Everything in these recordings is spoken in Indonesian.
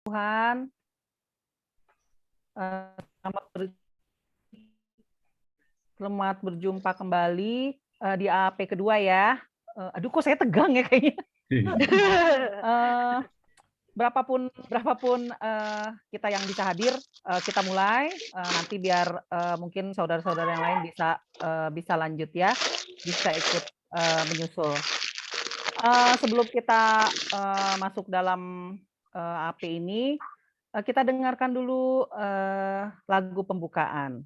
Tuhan, selamat berjumpa kembali di AP kedua ya. Aduh, kok saya tegang ya kayaknya. Berapapun kita yang bisa hadir, kita mulai. Nanti biar mungkin saudara-saudara yang lain bisa lanjut ya, bisa ikut menyusul. Sebelum kita masuk dalam AP ini, kita dengarkan dulu lagu pembukaan.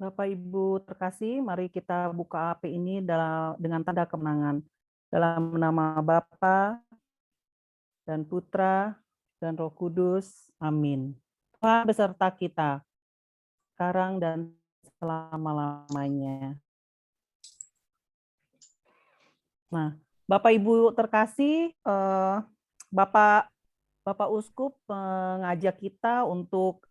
Bapak Ibu terkasih, mari kita buka AP ini dengan tanda kemenangan. Dalam nama Bapa dan Putra dan Roh Kudus. Amin. Tuhan beserta kita. sekarang dan selama-lamanya. Nah, Bapak Ibu terkasih, Bapak Uskup mengajak kita untuk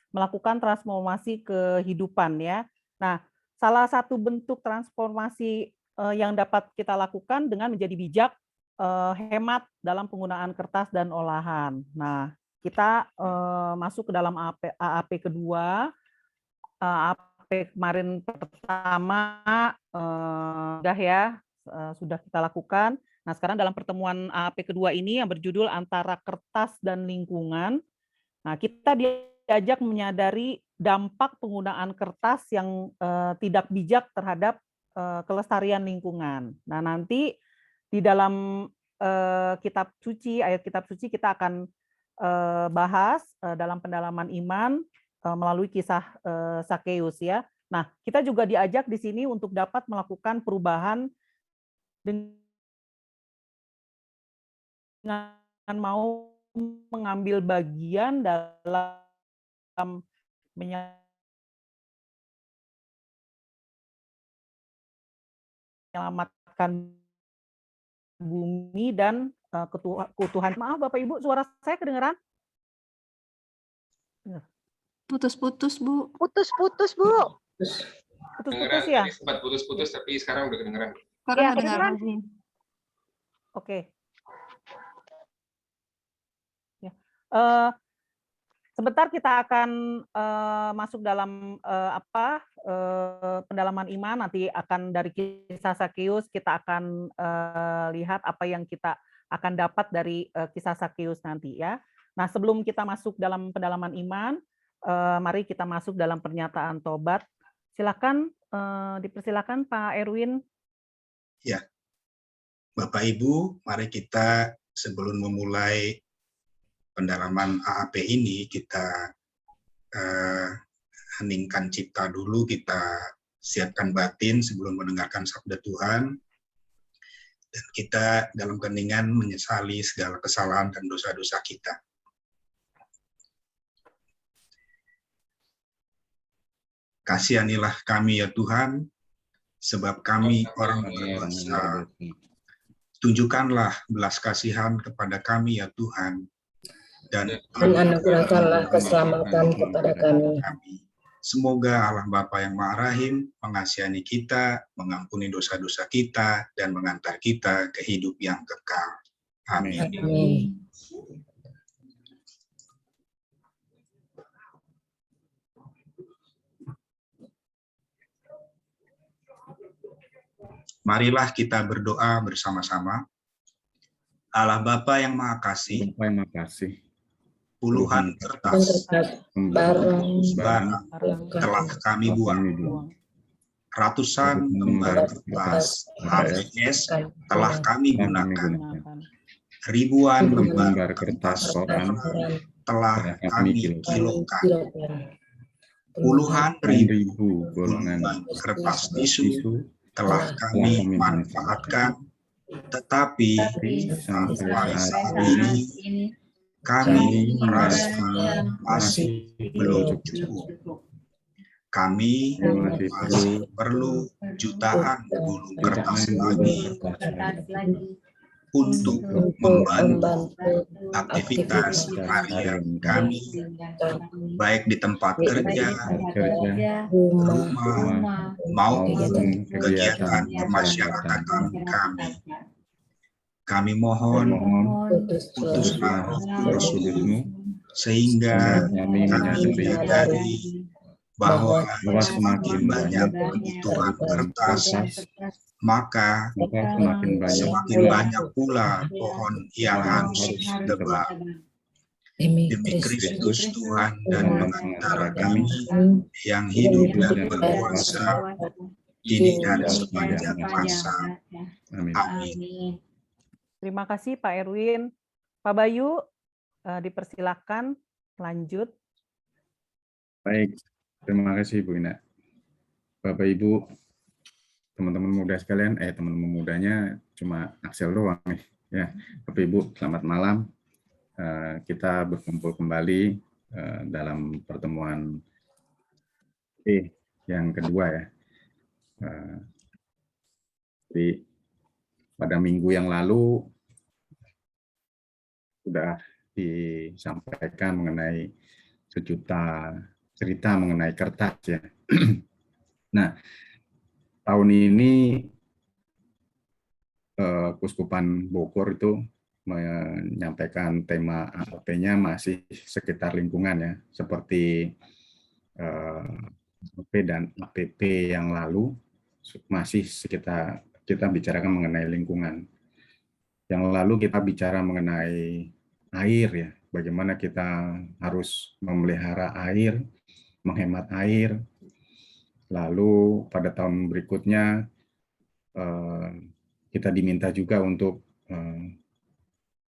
melakukan transformasi kehidupan ya. Nah, salah satu bentuk transformasi yang dapat kita lakukan dengan menjadi bijak, hemat dalam penggunaan kertas dan olahan. Nah, kita masuk ke dalam AAP kedua. AAP kemarin pertama sudah kita lakukan. Nah, sekarang dalam pertemuan AAP kedua ini yang berjudul Antara Kertas dan Lingkungan, nah kita diajak menyadari dampak penggunaan kertas yang tidak bijak terhadap kelestarian lingkungan. Nah, nanti di dalam kitab suci, ayat kitab suci kita akan bahas dalam pendalaman iman melalui kisah Sakeus ya. Nah, kita juga diajak di sini untuk dapat melakukan perubahan dengan mau mengambil bagian dalam menyelamatkan bumi dan keutuhan. Maaf Bapak Ibu, suara saya kedengeran? Putus-putus, Bu. Putus-putus, Bu. Putus-putus ya? Sempat putus-putus, tapi sekarang udah kedengeran. Sekarang Ya, kedengaran. Oke. Ya. Sebentar kita akan masuk dalam pendalaman iman. Nanti akan dari kisah Sakeus kita akan lihat apa yang kita akan dapat dari kisah Sakeus nanti ya. Nah, sebelum kita masuk dalam pendalaman iman, mari kita masuk dalam pernyataan tobat. Silakan dipersilakan Pak Erwin. Ya, Bapak Ibu, mari kita sebelum memulai pendalaman AAP ini, kita heningkan cipta dulu, kita siapkan batin sebelum mendengarkan sabda Tuhan, dan kita dalam keheningan menyesali segala kesalahan dan dosa-dosa kita. Kasihanilah kami ya Tuhan, sebab kami orang berdosa. Tunjukkanlah belas kasihan kepada kami ya Tuhan, dan anugerahkanlah keselamatan kepada kami. Semoga Allah Bapa yang Maha Rahim mengasihani kita, mengampuni dosa-dosa kita, dan mengantar kita ke hidup yang kekal. Amin. Amin. Marilah kita berdoa bersama-sama. Allah Bapa yang Maha Kasih, puluhan kertas barang telah kami buang. Ratusan lembar kertas HVS telah kami gunakan. Ribuan lembar kertas koran telah kami kilokan. Puluhan ribu golongan kertas tisu telah kami manfaatkan, tetapi sampai saat ini kami merasa masih belum cukup. Kami masih perlu jutaan gulung kertas lagi untuk membantu aktivitas harian kami, baik di tempat kerja, rumah, maupun kegiatan kemasyarakatan kami. Kami mohon putuslah Roh Kudus sehingga kami menyadari bahwa semakin banyak kebutuhan kertas, maka semakin banyak pula pohon yang harus ditebang. Demi Kristus Tuhan dan pengantara kami yang hidup dan berkuasa kini dan sepanjang masa. Amin. Terima kasih Pak Erwin. Pak Bayu, dipersilakan lanjut. Baik, terima kasih Bu Ina. Bapak Ibu, teman-teman muda sekalian, teman-teman mudanya cuma Axel doang nih. Ya, Bapak Ibu, selamat malam. Kita berkumpul kembali dalam pertemuan yang kedua ya. Jadi pada minggu yang lalu sudah disampaikan mengenai sejuta cerita mengenai kertas ya. Nah, tahun ini Kuskupan Bogor itu menyampaikan tema AAP-nya masih sekitar lingkungan ya, seperti AAP dan APP yang lalu masih sekitar kita bicarakan mengenai lingkungan. Yang lalu kita bicara mengenai air ya, bagaimana kita harus memelihara air, menghemat air. Lalu pada tahun berikutnya kita diminta juga untuk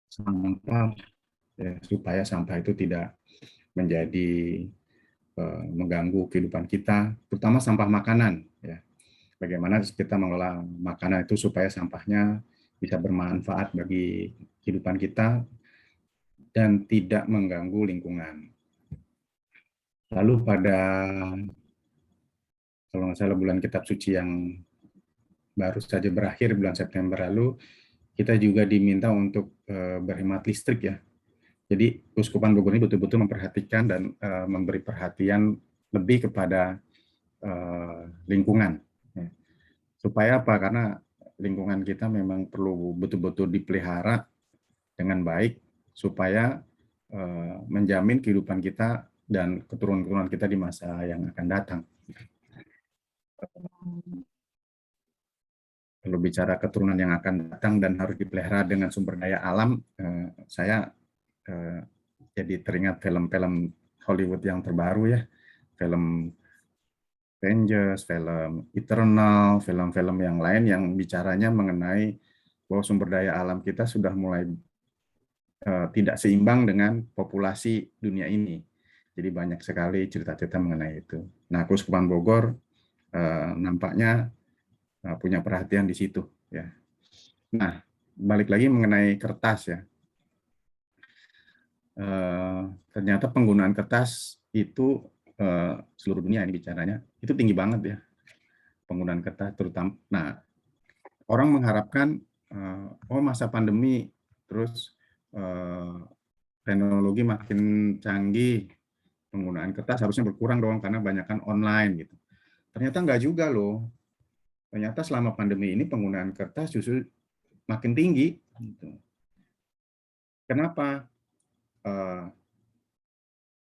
sampah ya, supaya sampah itu tidak menjadi mengganggu kehidupan kita, terutama sampah makanan ya. Bagaimana kita mengelola makanan itu supaya sampahnya bisa bermanfaat bagi kehidupan kita dan tidak mengganggu lingkungan. Lalu pada kalau nggak salah bulan kitab suci yang baru saja berakhir bulan September lalu, kita juga diminta untuk berhemat listrik ya. Jadi Kuskupan Bogor ini betul-betul memperhatikan dan memberi perhatian lebih kepada lingkungan. Ya. Supaya apa? Karena lingkungan kita memang perlu betul-betul dipelihara dengan baik supaya menjamin kehidupan kita dan keturunan-keturunan kita di masa yang akan datang. Kalau bicara keturunan yang akan datang dan harus dipelihara dengan sumber daya alam, saya jadi teringat film-film Hollywood yang terbaru ya, film Avengers, film Eternal, film-film yang lain yang bicaranya mengenai bahwa sumber daya alam kita sudah mulai tidak seimbang dengan populasi dunia ini. Jadi banyak sekali cerita-cerita mengenai itu. Nah, Kuskupan Bogor nampaknya punya perhatian di situ ya. Nah, balik lagi mengenai kertas ya. Ternyata penggunaan kertas itu seluruh dunia ini bicaranya itu tinggi banget ya, penggunaan kertas terutama. Nah, orang mengharapkan masa pandemi terus teknologi makin canggih, penggunaan kertas harusnya berkurang dong karena banyakkan online gitu. Ternyata enggak juga loh. Ternyata selama pandemi ini penggunaan kertas justru makin tinggi. Gitu. Kenapa?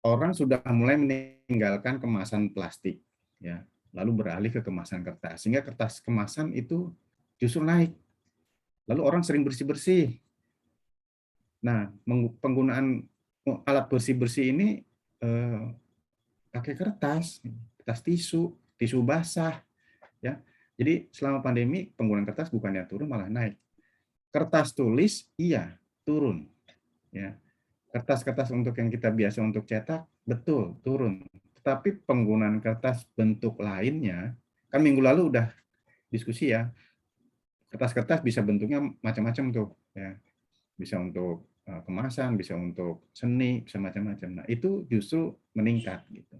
Orang sudah mulai meninggalkan kemasan plastik, ya, lalu beralih ke kemasan kertas, sehingga kertas kemasan itu justru naik. Lalu orang sering bersih-bersih. Nah, penggunaan alat bersih-bersih ini pakai kertas tisu, tisu basah, ya. Jadi selama pandemi penggunaan kertas bukannya turun malah naik. Kertas tulis iya turun, ya. Kertas-kertas untuk yang kita biasa untuk cetak, betul, turun. Tetapi penggunaan kertas bentuk lainnya, kan minggu lalu udah diskusi ya, kertas-kertas bisa bentuknya macam-macam tuh. Ya. Bisa untuk kemasan, bisa untuk seni, bisa macam-macam. Nah, itu justru meningkat. Gitu.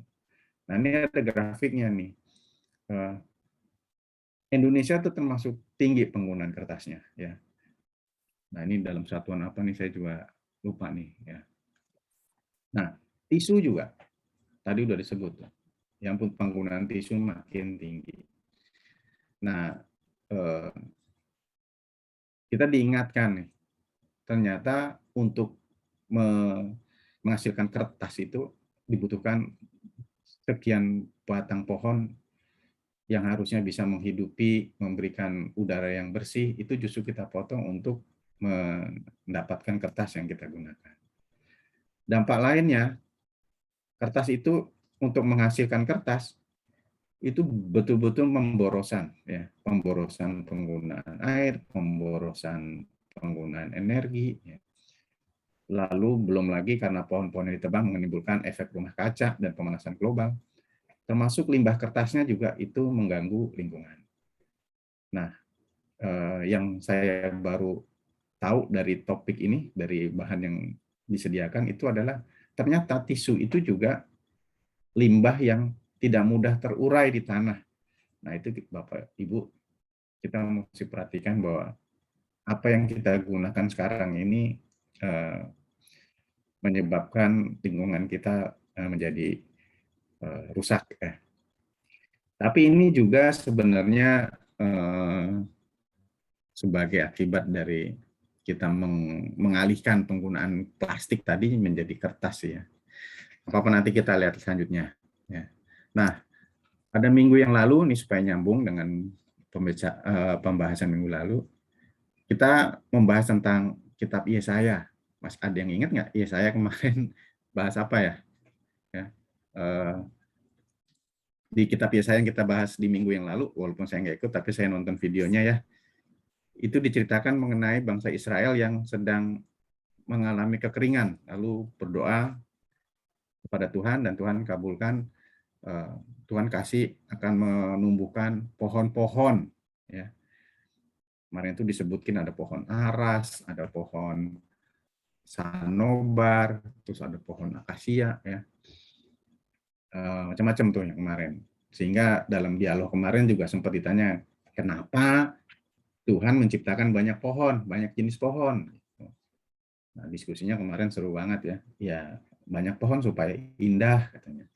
Nah, ini ada grafiknya nih. Indonesia itu termasuk tinggi penggunaan kertasnya. Ya. Nah, ini dalam satuan apa nih, saya juga lupa nih. Ya. Nah, tisu juga tadi udah disebut, yang penggunaan tisu makin tinggi. Nah, kita diingatkan nih, ternyata untuk menghasilkan kertas itu dibutuhkan sekian batang pohon yang harusnya bisa menghidupi, memberikan udara yang bersih, itu justru kita potong untuk mendapatkan kertas yang kita gunakan. Dampak lainnya, kertas itu untuk menghasilkan kertas itu betul-betul pemborosan, ya, pemborosan penggunaan air, pemborosan penggunaan energi, ya. Lalu belum lagi karena pohon-pohon yang ditebang menimbulkan efek rumah kaca dan pemanasan global, termasuk limbah kertasnya juga itu mengganggu lingkungan. Nah, yang saya baru tahu dari topik ini, dari bahan yang disediakan itu adalah ternyata tisu itu juga limbah yang tidak mudah terurai di tanah. Nah, itu Bapak Ibu, kita mesti perhatikan bahwa apa yang kita gunakan sekarang ini menyebabkan lingkungan kita menjadi rusak. Tapi ini juga sebenarnya sebagai akibat dari kita mengalihkan penggunaan plastik tadi menjadi kertas ya. Apa nanti kita lihat selanjutnya. Ya. Nah, pada minggu yang lalu, nih supaya nyambung dengan pembahasan minggu lalu, kita membahas tentang kitab Yesaya. Mas, ada yang ingat nggak Yesaya kemarin bahas apa ya? Di kitab Yesaya yang kita bahas di minggu yang lalu, walaupun saya nggak ikut, tapi saya nonton videonya ya, itu diceritakan mengenai bangsa Israel yang sedang mengalami kekeringan, lalu berdoa kepada Tuhan dan Tuhan kabulkan, Tuhan kasih akan menumbuhkan pohon-pohon. Ya. Kemarin itu disebutkan ada pohon aras, ada pohon sanobar, terus ada pohon akasia, ya. Macam-macam tuh yang kemarin. Sehingga dalam dialog kemarin juga sempat ditanya, kenapa Tuhan menciptakan banyak pohon, banyak jenis pohon. Nah, diskusinya kemarin seru banget ya. Ya, banyak pohon supaya indah katanya.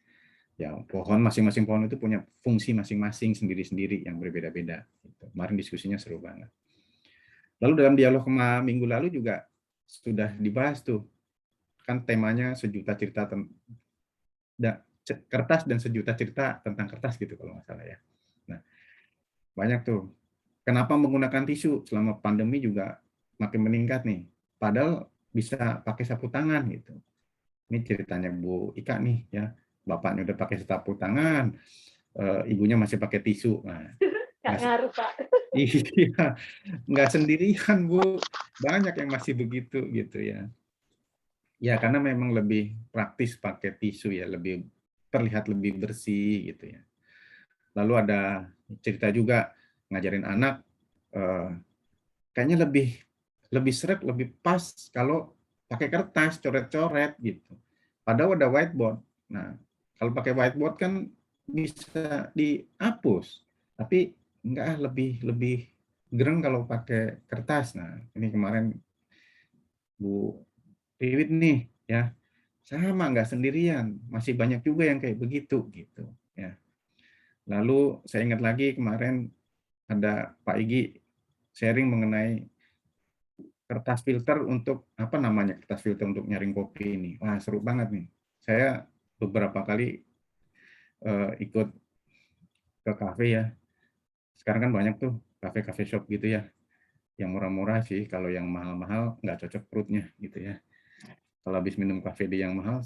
Ya, pohon masing-masing pohon itu punya fungsi masing-masing sendiri-sendiri yang berbeda-beda. Kemarin diskusinya seru banget. Lalu dalam dialog minggu lalu juga sudah dibahas tuh. Kan temanya sejuta cerita kertas dan sejuta cerita tentang kertas gitu kalau nggak salah ya. Nah, banyak tuh. Kenapa menggunakan tisu selama pandemi juga makin meningkat nih. Padahal bisa pakai sapu tangan gitu. Ini ceritanya Bu Ika nih ya. Bapaknya udah pakai sapu tangan, ibunya masih pakai tisu. Nah, nggak ngaruh, Pak. Iya, nggak sendirian Bu. Banyak yang masih begitu gitu ya. Ya karena memang lebih praktis pakai tisu ya, lebih terlihat lebih bersih gitu ya. Lalu ada cerita juga ngajarin anak kayaknya lebih seret, lebih pas kalau pakai kertas coret-coret gitu. Padahal ada whiteboard. Nah, kalau pakai whiteboard kan bisa dihapus, tapi enggak lebih gereng kalau pakai kertas. Nah, ini kemarin Bu Wiwit nih ya, sama nggak sendirian, masih banyak juga yang kayak begitu gitu ya. Lalu saya ingat lagi kemarin ada Pak Igi sharing mengenai kertas filter untuk apa namanya, kertas filter untuk nyaring kopi ini. Wah, seru banget nih. Saya beberapa kali ikut ke kafe ya. Sekarang kan banyak tuh kafe-kafe shop gitu ya. Yang murah-murah sih, kalau yang mahal-mahal nggak cocok perutnya gitu ya. Kalau habis minum kafe di yang mahal,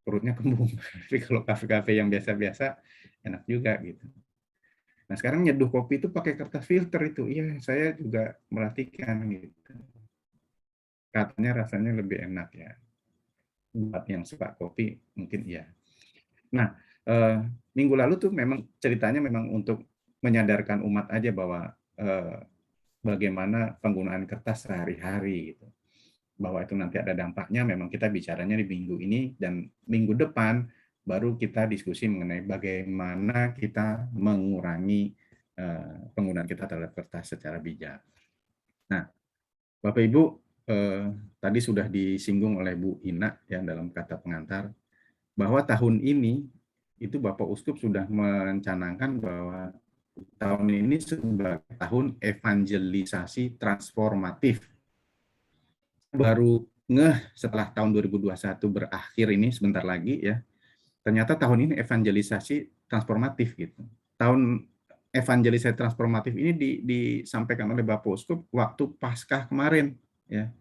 perutnya kembung. Tapi kalau kafe-kafe yang biasa-biasa, enak juga gitu. Nah sekarang nyeduh kopi itu pakai kertas filter itu. Iya, saya juga merhatikan gitu. Katanya rasanya lebih enak ya. Buat yang suka kopi mungkin iya. Nah, minggu lalu tuh memang ceritanya memang untuk menyadarkan umat aja bahwa bagaimana penggunaan kertas sehari-hari gitu. Bahwa itu nanti ada dampaknya, memang kita bicaranya di minggu ini, dan minggu depan baru kita diskusi mengenai bagaimana kita mengurangi penggunaan kita terhadap kertas secara bijak. Nah, Bapak Ibu, tadi sudah disinggung oleh Bu Ina ya dalam kata pengantar, bahwa tahun ini itu Bapak Uskup sudah mencanangkan bahwa tahun ini sebagai tahun evangelisasi transformatif. Baru ngeh setelah tahun 2021 berakhir ini sebentar lagi ya, ternyata tahun ini evangelisasi transformatif gitu. Tahun evangelisasi transformatif ini disampaikan oleh Bapak Uskup waktu Paskah kemarin ya.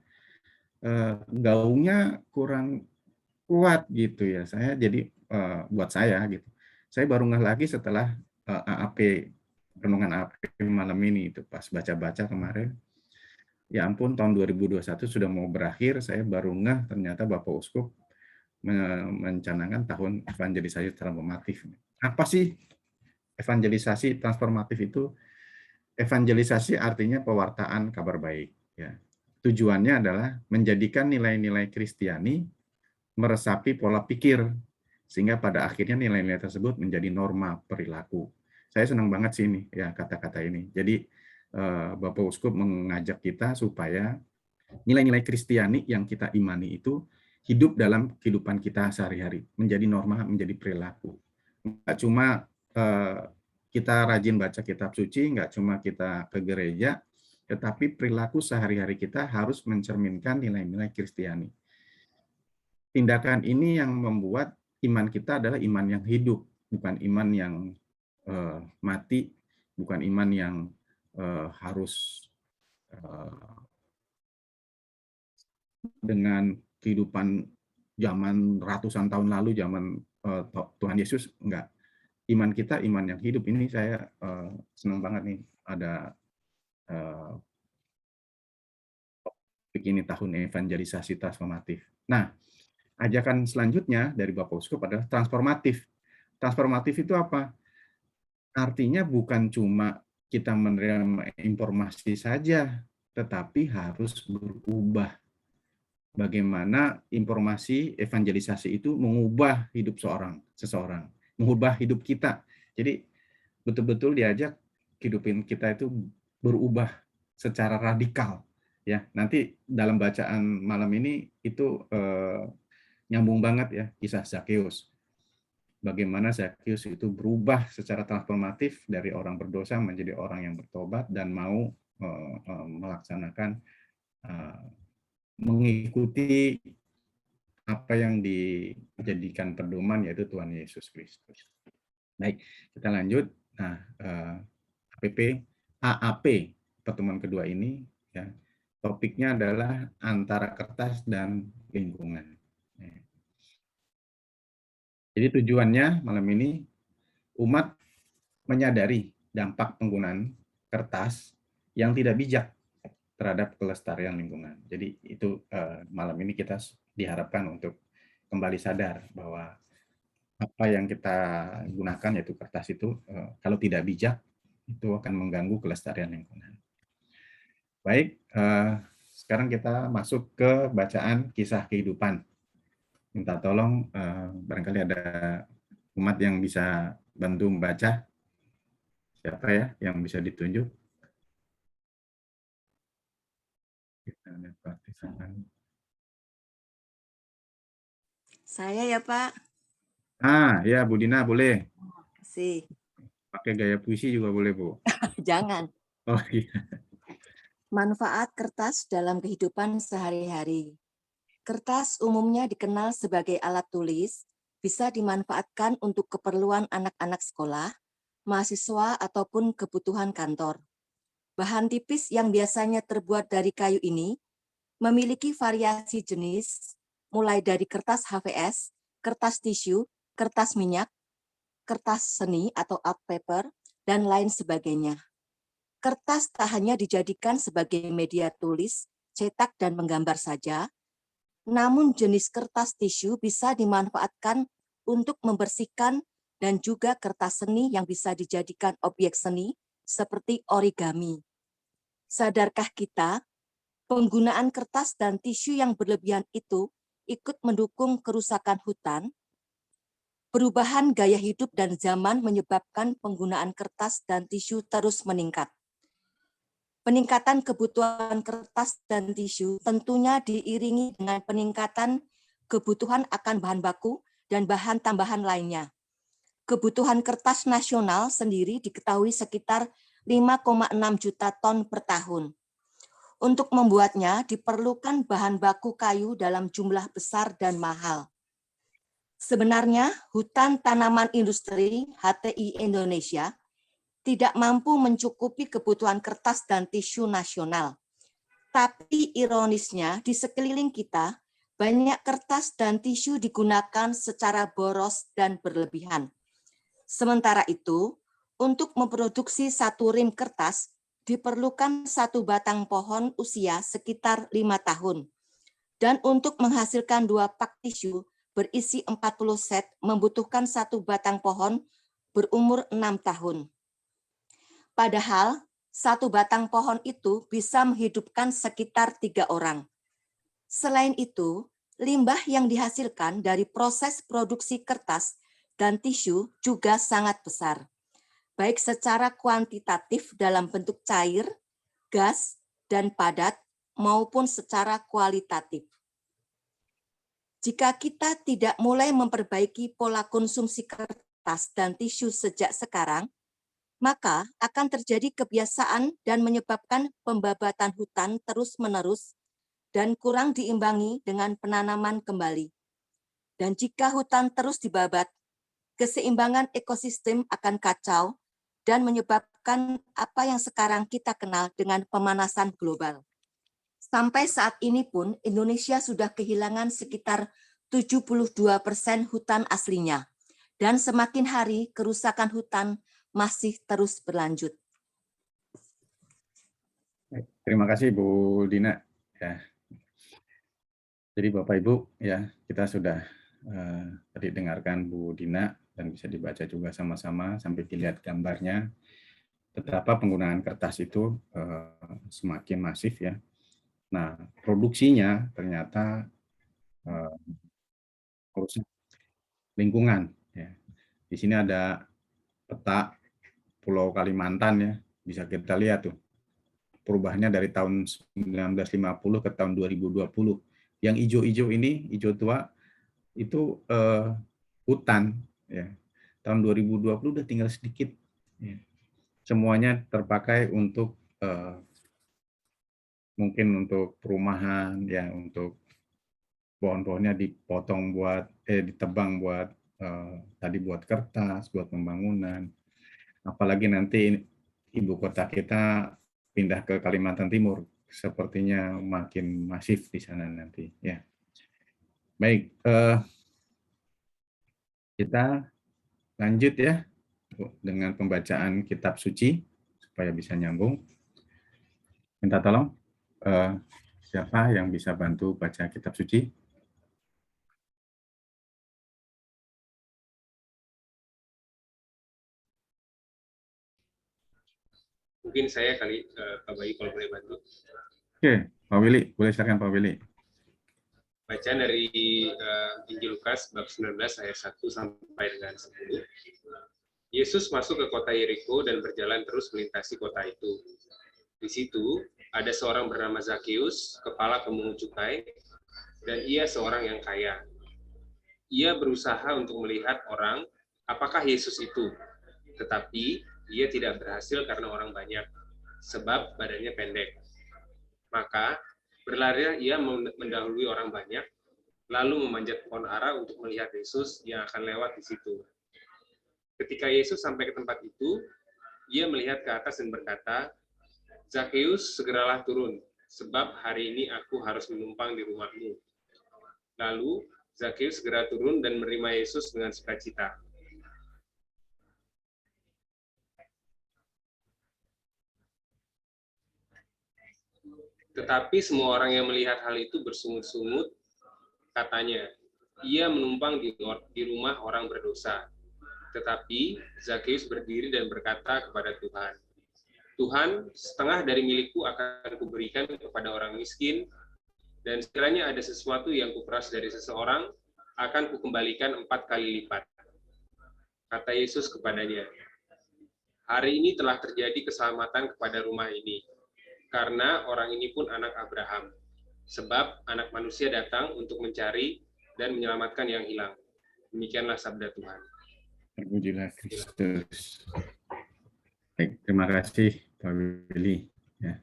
Gaungnya kurang kuat gitu ya. Saya jadi buat saya gitu. Saya baru ngeh lagi setelah AAP, renungan AAP malam ini itu pas baca-baca kemarin. Ya ampun, tahun 2021 sudah mau berakhir, saya baru ngeh ternyata Bapak Uskup mencanangkan tahun evangelisasi transformatif. Apa sih evangelisasi transformatif itu? Evangelisasi artinya pewartaan kabar baik. Ya. Tujuannya adalah menjadikan nilai-nilai Kristiani meresapi pola pikir, sehingga pada akhirnya nilai-nilai tersebut menjadi norma perilaku. Saya senang banget sih ini ya kata-kata ini. Jadi Bapak Uskup mengajak kita supaya nilai-nilai Kristiani yang kita imani itu hidup dalam kehidupan kita sehari-hari, menjadi norma, menjadi perilaku. Nggak cuma kita rajin baca kitab suci, nggak cuma kita ke gereja, tetapi perilaku sehari-hari kita harus mencerminkan nilai-nilai Kristiani. Tindakan ini yang membuat iman kita adalah iman yang hidup, bukan iman yang mati, bukan iman yang harus dengan kehidupan zaman ratusan tahun lalu, zaman Tuhan Yesus, enggak. Iman kita iman yang hidup. Ini saya senang banget nih ada begini tahun evangelisasi transformatif. Nah, ajakan selanjutnya dari Bapak Uskup adalah transformatif. Transformatif itu apa? Artinya bukan cuma kita menerima informasi saja, tetapi harus berubah. Bagaimana informasi evangelisasi itu mengubah hidup seseorang, mengubah hidup kita. Jadi betul-betul diajak hidupin kita itu berubah secara radikal. Ya, nanti dalam bacaan malam ini itu nyambung banget ya kisah Zakheus. Bagaimana Zakheus itu berubah secara transformatif dari orang berdosa menjadi orang yang bertobat dan mau melaksanakan mengikuti apa yang dijadikan pedoman, yaitu Tuhan Yesus Kristus. Baik, kita lanjut. Nah, AAP pertemuan kedua ini ya, topiknya adalah antara kertas dan lingkungan. Jadi tujuannya malam ini umat menyadari dampak penggunaan kertas yang tidak bijak terhadap kelestarian lingkungan. Jadi itu malam ini kita diharapkan untuk kembali sadar bahwa apa yang kita gunakan, yaitu kertas itu, kalau tidak bijak, itu akan mengganggu kelestarian lingkungan. Baik, sekarang kita masuk ke bacaan kisah kehidupan. Minta tolong, barangkali ada umat yang bisa bantu membaca. Siapa ya yang bisa ditunjuk? Kita lihat partisipan. Saya ya Pak. Ya Bu Dina boleh. Sih. Pakai gaya puisi juga boleh Bu. Jangan. Oh iya. Manfaat kertas dalam kehidupan sehari-hari. Kertas umumnya dikenal sebagai alat tulis, bisa dimanfaatkan untuk keperluan anak-anak sekolah, mahasiswa, ataupun kebutuhan kantor. Bahan tipis yang biasanya terbuat dari kayu ini memiliki variasi jenis, mulai dari kertas HVS, kertas tisu, kertas minyak, kertas seni atau art paper, dan lain sebagainya. Kertas tak hanya dijadikan sebagai media tulis, cetak, dan menggambar saja, namun jenis kertas tisu bisa dimanfaatkan untuk membersihkan dan juga kertas seni yang bisa dijadikan objek seni seperti origami. Sadarkah kita, penggunaan kertas dan tisu yang berlebihan itu ikut mendukung kerusakan hutan? Perubahan gaya hidup dan zaman menyebabkan penggunaan kertas dan tisu terus meningkat. Peningkatan kebutuhan kertas dan tisu tentunya diiringi dengan peningkatan kebutuhan akan bahan baku dan bahan tambahan lainnya. Kebutuhan kertas nasional sendiri diketahui sekitar 5,6 juta ton per tahun. Untuk membuatnya diperlukan bahan baku kayu dalam jumlah besar dan mahal. Sebenarnya, Hutan Tanaman Industri HTI Indonesia tidak mampu mencukupi kebutuhan kertas dan tisu nasional. Tapi ironisnya, di sekeliling kita, banyak kertas dan tisu digunakan secara boros dan berlebihan. Sementara itu, untuk memproduksi satu rim kertas, diperlukan satu batang pohon usia sekitar 5 tahun. Dan untuk menghasilkan 2 pak tisu berisi 40 set, membutuhkan satu batang pohon berumur 6 tahun. Padahal, satu batang pohon itu bisa menghidupkan sekitar 3 orang. Selain itu, Limbah yang dihasilkan dari proses produksi kertas dan tisu juga sangat besar, baik secara kuantitatif dalam bentuk cair, gas, dan padat, maupun secara kualitatif. Jika kita tidak mulai memperbaiki pola konsumsi kertas dan tisu sejak sekarang, maka akan terjadi kebiasaan dan menyebabkan pembabatan hutan terus-menerus dan kurang diimbangi dengan penanaman kembali. Dan jika hutan terus dibabat, keseimbangan ekosistem akan kacau dan menyebabkan apa yang sekarang kita kenal dengan pemanasan global. Sampai saat ini pun Indonesia sudah kehilangan sekitar 72% hutan aslinya, dan semakin hari kerusakan hutan masih terus berlanjut. Terima kasih Bu Dina. Ya. Jadi Bapak Ibu, ya kita sudah tadi dengarkan Bu Dina dan bisa dibaca juga sama-sama sampai dilihat gambarnya betapa penggunaan kertas itu semakin masif ya. Nah, produksinya ternyata merusak lingkungan. Ya. Di sini ada peta Pulau Kalimantan ya, bisa kita lihat tuh perubahannya dari tahun 1950 ke tahun 2020. Yang hijau-hijau ini, hijau tua, itu hutan. Ya. Tahun 2020 udah tinggal sedikit. Ya. Semuanya terpakai untuk mungkin untuk perumahan, ya, untuk pohon-pohonnya dipotong buat, ditebang buat tadi buat kertas, buat pembangunan. Apalagi nanti ibu kota kita pindah ke Kalimantan Timur, sepertinya makin masif di sana nanti. Ya, baik, kita lanjut ya dengan pembacaan kitab suci supaya bisa nyambung. Minta tolong siapa yang bisa bantu baca kitab suci? Mungkin saya kali, Pak Bayu kalau boleh bantu. Oke, Pak Willy, boleh silakan Pak Willy. Bacaan dari Injil Lukas bab 19 ayat 1 sampai dengan 10. Yesus masuk ke kota Yeriko dan berjalan terus melintasi kota itu. Di situ ada seorang bernama Zakeus, kepala pemungut cukai, dan ia seorang yang kaya. Ia berusaha untuk melihat orang, apakah Yesus itu, tetapi ia tidak berhasil karena orang banyak, sebab badannya pendek. Maka berlarilah ia mendahului orang banyak, lalu memanjat pohon ara untuk melihat Yesus yang akan lewat di situ. Ketika Yesus sampai ke tempat itu, ia melihat ke atas dan berkata, Zakeus, segeralah turun, sebab hari ini aku harus menumpang di rumahmu. Lalu Zakeus segera turun dan menerima Yesus dengan sukacita. Tetapi semua orang yang melihat hal itu bersungut-sungut, katanya, ia menumpang di rumah orang berdosa. Tetapi Zakeus berdiri dan berkata kepada Tuhan, Tuhan, setengah dari milikku akan kuberikan kepada orang miskin, dan sekiranya ada sesuatu yang kuperas dari seseorang, akan kukembalikan 4 kali lipat. Kata Yesus kepadanya, hari ini telah terjadi keselamatan kepada rumah ini, karena orang ini pun anak Abraham. Sebab anak manusia datang untuk mencari dan menyelamatkan yang hilang. Demikianlah sabda Tuhan. Terpujilah Kristus. Baik, terima kasih Pak Willy. Ya.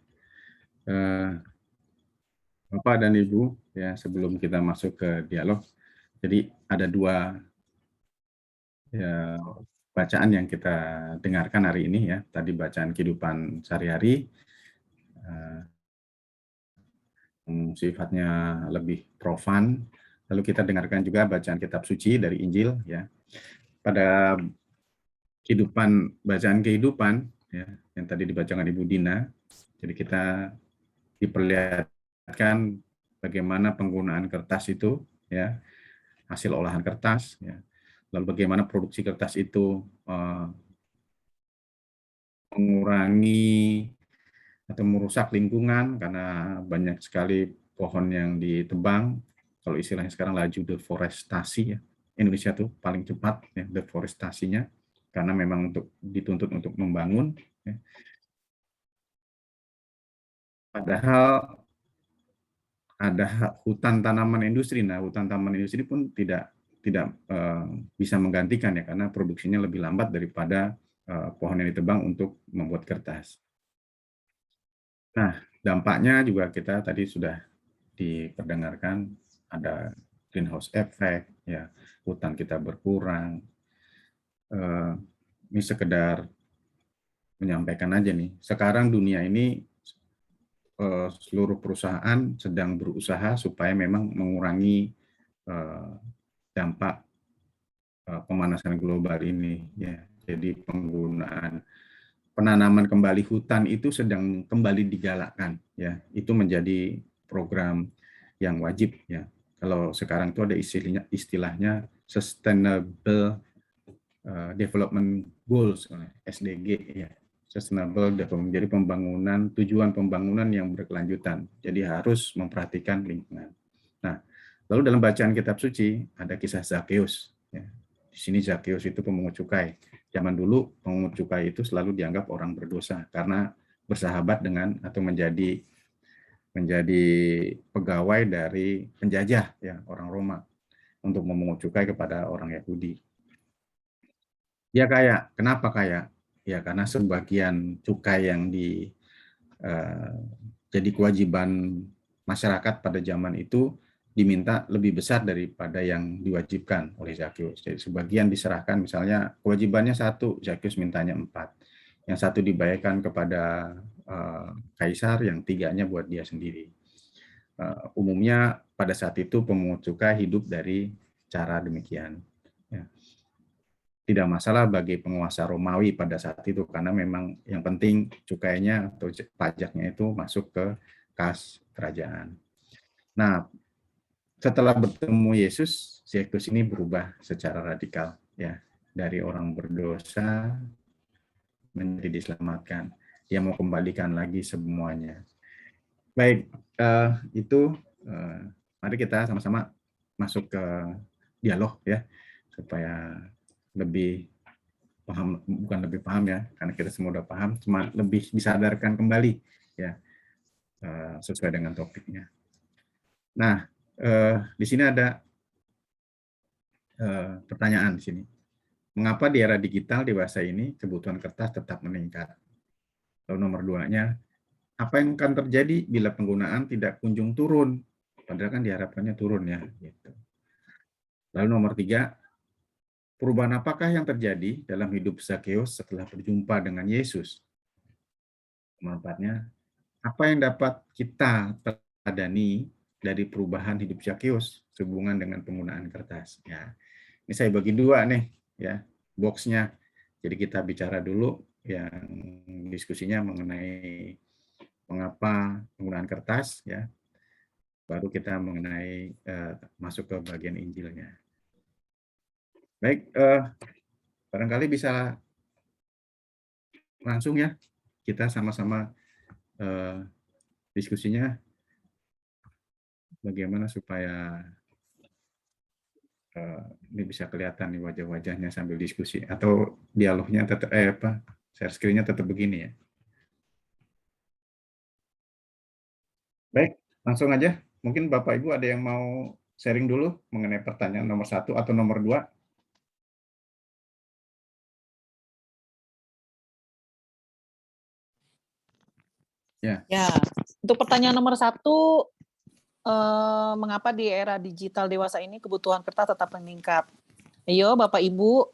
Bapak dan Ibu, ya sebelum kita masuk ke dialog, jadi ada dua ya, bacaan yang kita dengarkan hari ini ya. Tadi bacaan kehidupan sehari-hari, sifatnya lebih profan. Lalu kita dengarkan juga bacaan kitab suci dari Injil ya. Pada bacaan kehidupan ya, yang tadi dibacakan Ibu Dina, jadi kita diperlihatkan bagaimana penggunaan kertas itu ya, hasil olahan kertas ya. Lalu bagaimana produksi kertas itu mengurangi atau merusak lingkungan karena banyak sekali pohon yang ditebang kalau istilahnya sekarang laju deforestasi ya. Indonesia tuh paling cepat ya deforestasinya karena memang dituntut untuk membangun. Ya. Padahal ada hutan tanaman industri. Nah, hutan tanaman industri pun tidak bisa menggantikan ya karena produksinya lebih lambat daripada pohon yang ditebang untuk membuat kertas. Nah, dampaknya juga kita tadi sudah diperdengarkan ada greenhouse effect ya, hutan kita berkurang. Ini sekedar menyampaikan aja nih. Sekarang dunia ini seluruh perusahaan sedang berusaha supaya memang mengurangi dampak pemanasan global ini ya. Jadi penanaman kembali hutan itu sedang kembali digalakkan ya. Itu menjadi program yang wajib ya. Kalau sekarang itu ada istilahnya Sustainable Development Goals SDG ya. Sustainable Development, jadi tujuan pembangunan yang berkelanjutan. Jadi harus memperhatikan lingkungan. Nah, lalu dalam bacaan kitab suci ada kisah Zakheus. Ya. Di sini Zakheus itu pemungut cukai. Zaman dulu pemungut cukai itu selalu dianggap orang berdosa karena bersahabat dengan atau menjadi pegawai dari penjajah ya orang Roma untuk memungut cukai kepada orang Yahudi. Dia kaya. Kenapa kaya? Ya karena sebagian cukai yang jadi kewajiban masyarakat pada zaman itu diminta lebih besar daripada yang diwajibkan oleh Zakheus. Jadi sebagian diserahkan, misalnya kewajibannya 1, Zakheus mintanya 4. Yang 1 dibayarkan kepada kaisar, yang 3-nya buat dia sendiri. Umumnya pada saat itu pemungut cukai hidup dari cara demikian. Ya. Tidak masalah bagi penguasa Romawi pada saat itu karena memang yang penting cukainya atau pajaknya itu masuk ke kas kerajaan. Nah, setelah bertemu Yesus, Zakheus ini berubah secara radikal ya, dari orang berdosa menjadi diselamatkan. Dia mau kembalikan lagi semuanya. Baik, itu mari kita sama-sama masuk ke dialog ya supaya lebih paham, bukan lebih paham ya, karena kita semua udah paham, cuma lebih disadarkan kembali ya sesuai dengan topiknya. Nah, di sini ada pertanyaan di sini. Mengapa di era digital dewasa ini kebutuhan kertas tetap meningkat? Lalu nomor 2-nya, apa yang akan terjadi bila penggunaan tidak kunjung turun? Padahal kan diharapkannya turun ya. Gitu. Lalu nomor 3, perubahan apakah yang terjadi dalam hidup Zakheus setelah berjumpa dengan Yesus? Nomor 4-nya, apa yang dapat kita teladani dari perubahan hidup Zakheus sehubungan dengan penggunaan kertas? Ya, ini saya bagi 2 nih, ya, boxnya. Jadi kita bicara dulu yang diskusinya mengenai mengapa penggunaan kertas, ya. Baru kita mengenai masuk ke bagian Injilnya. Baik, barangkali bisa langsung ya, kita sama-sama diskusinya bagaimana supaya ini bisa kelihatan nih wajah-wajahnya sambil diskusi, atau dialognya tetap share screen-nya tetap begini ya. Baik, langsung aja. Mungkin Bapak Ibu ada yang mau sharing dulu mengenai pertanyaan nomor 1 atau nomor 2. Ya, untuk pertanyaan nomor 1, mengapa di era digital dewasa ini kebutuhan kertas tetap meningkat? Ayo Bapak Ibu,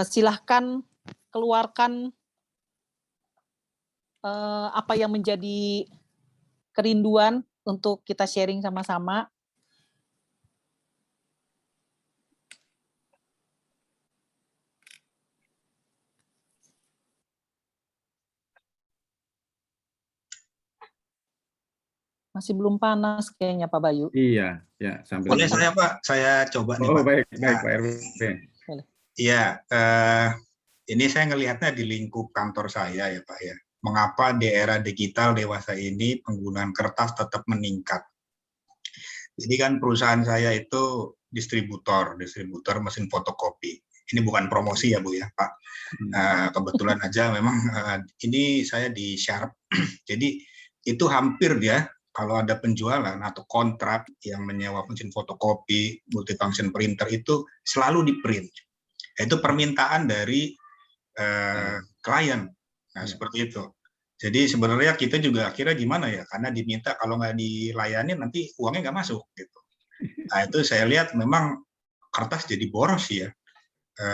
silahkan keluarkan apa yang menjadi kerinduan untuk kita sharing sama-sama. Masih belum panas kayaknya Pak Bayu. Iya, ya sambil. Boleh saya Pak, saya coba nih Pak. Oh baik Pak Erwin. Iya, ini saya ngelihatnya di lingkup kantor saya ya Pak ya. Mengapa di era digital dewasa ini penggunaan kertas tetap meningkat? Jadi kan perusahaan saya itu distributor mesin fotokopi. Ini bukan promosi ya Bu ya Pak. Kebetulan aja memang ini saya di Sharp. Jadi itu hampir ya kalau ada penjualan atau kontrak yang menyewa mesin fotokopi, multifunction printer itu selalu di print. Itu permintaan dari klien. Nah, seperti itu. Jadi sebenarnya kita juga akhirnya gimana ya, karena diminta kalau nggak dilayani nanti uangnya nggak masuk gitu. Nah itu saya lihat memang kertas jadi boros ya,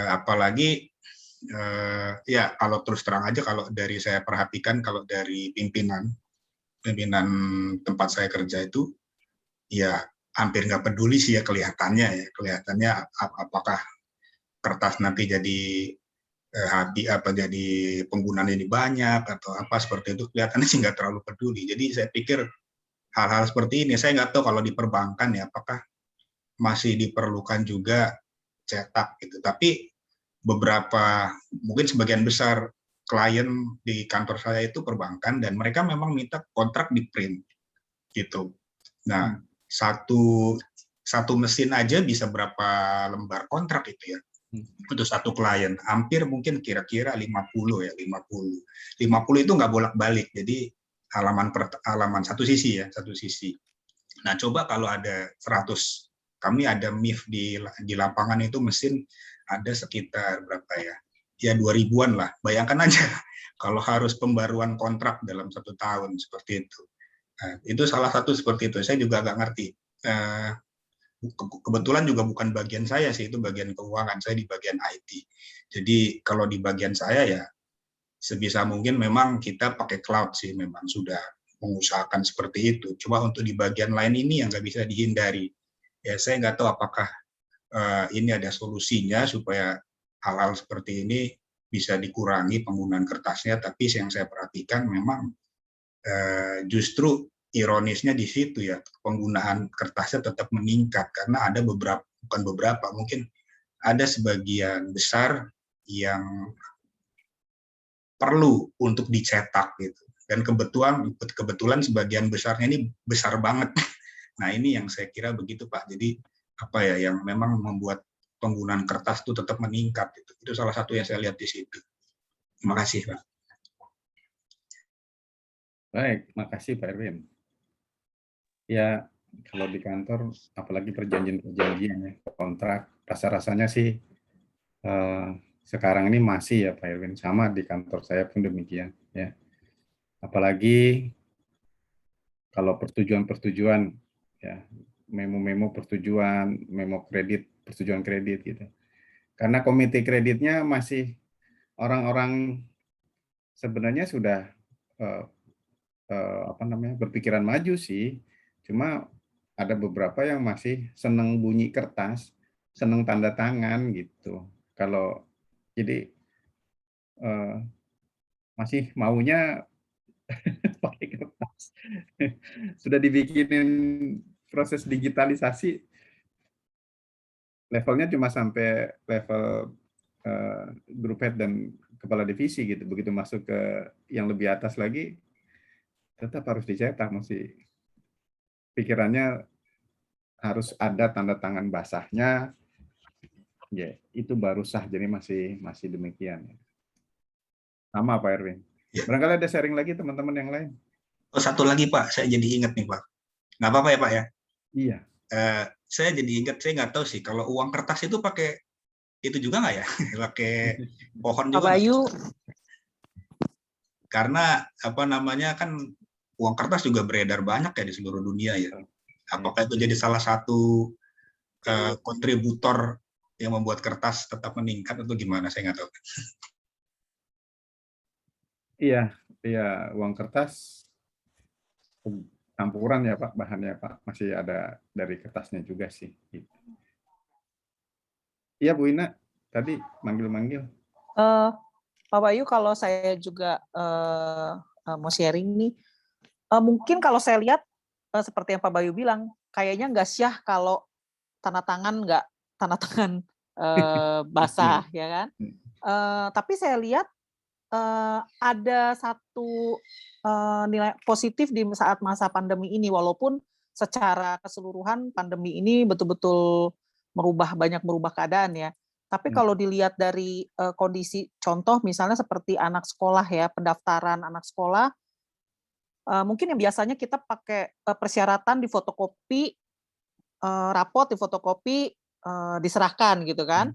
apalagi ya kalau terus terang aja kalau dari saya perhatikan kalau dari pimpinan tempat saya kerja itu ya hampir nggak peduli sih ya kelihatannya apakah kertas nanti jadi jadi penggunaan ini banyak atau apa seperti itu, kelihatannya sih nggak terlalu peduli. Jadi saya pikir hal-hal seperti ini, saya nggak tahu kalau di perbankan ya apakah masih diperlukan juga cetak gitu. Tapi beberapa, mungkin sebagian besar klien di kantor saya itu perbankan dan mereka memang minta kontrak di print gitu. Nah, satu mesin aja bisa berapa lembar kontrak itu ya. Untuk satu klien, hampir mungkin kira-kira 50 ya, 50 itu nggak bolak-balik, jadi halaman satu sisi ya, satu sisi. Nah coba kalau ada 100, kami ada MIF di lapangan itu mesin ada sekitar berapa ya 2000-an lah, bayangkan aja kalau harus pembaruan kontrak dalam 1 tahun seperti itu. Nah, itu salah satu seperti itu, saya juga nggak ngerti. Kebetulan juga bukan bagian saya sih, itu bagian keuangan, saya di bagian IT. Jadi kalau di bagian saya ya sebisa mungkin memang kita pakai cloud sih, memang sudah mengusahakan seperti itu. Cuma untuk di bagian lain ini yang nggak bisa dihindari. Ya saya nggak tahu apakah ini ada solusinya supaya hal-hal seperti ini bisa dikurangi penggunaan kertasnya, tapi yang saya perhatikan memang justru ironisnya di situ ya, penggunaan kertasnya tetap meningkat karena ada mungkin ada sebagian besar yang perlu untuk dicetak gitu. Dan kebetulan sebagian besarnya ini besar banget. Nah, ini yang saya kira begitu Pak. Jadi apa ya yang memang membuat penggunaan kertas itu tetap meningkat gitu. Itu salah satu yang saya lihat di situ. Terima kasih Pak. Baik, makasih Pak Erwin. Ya, kalau di kantor, apalagi perjanjian ya, kontrak, rasa-rasanya sih sekarang ini masih ya Pak Erwin, sama di kantor saya pun demikian. Ya. Apalagi kalau persetujuan, ya, memo-memo persetujuan, memo kredit, persetujuan kredit gitu. Karena komite kreditnya masih orang-orang sebenarnya sudah berpikiran maju sih. Cuma ada beberapa yang masih seneng bunyi kertas, seneng tanda tangan gitu. Kalau jadi masih maunya pakai kertas. Sudah dibikinin proses digitalisasi, levelnya cuma sampai level group head dan kepala divisi gitu. Begitu masuk ke yang lebih atas lagi, tetap harus dicetak, mesti pikirannya harus ada tanda tangan basahnya, ya itu baru sah. Jadi masih demikian. Sama Pak Erwin. Ya. Barangkali ada sharing lagi teman-teman yang lain. Oh, satu lagi Pak, saya jadi ingat nih Pak. Nggak apa-apa ya Pak ya? Iya. Saya jadi ingat, saya nggak tahu sih kalau uang kertas itu pakai itu juga nggak ya? Pakai pohon juga. Pak Bayu. Karena apa namanya kan uang kertas juga beredar banyak ya di seluruh dunia ya. Apakah itu jadi salah satu kontributor yang membuat kertas tetap meningkat atau gimana? Saya nggak tahu. Iya, uang kertas campuran ya Pak, bahannya Pak, masih ada dari kertasnya juga sih. Iya Bu Ina, tadi manggil-manggil. Pak Bayu, kalau saya juga mau sharing nih, mungkin kalau saya lihat seperti yang Pak Bayu bilang, kayaknya nggak syah kalau tanda tangan basah, ya kan? Tapi saya lihat ada satu nilai positif di saat masa pandemi ini, walaupun secara keseluruhan pandemi ini betul-betul banyak merubah keadaan ya. Tapi kalau dilihat dari kondisi contoh misalnya seperti anak sekolah ya, pendaftaran anak sekolah, mungkin yang biasanya kita pakai persyaratan di fotokopi, rapot di fotokopi, diserahkan gitu kan,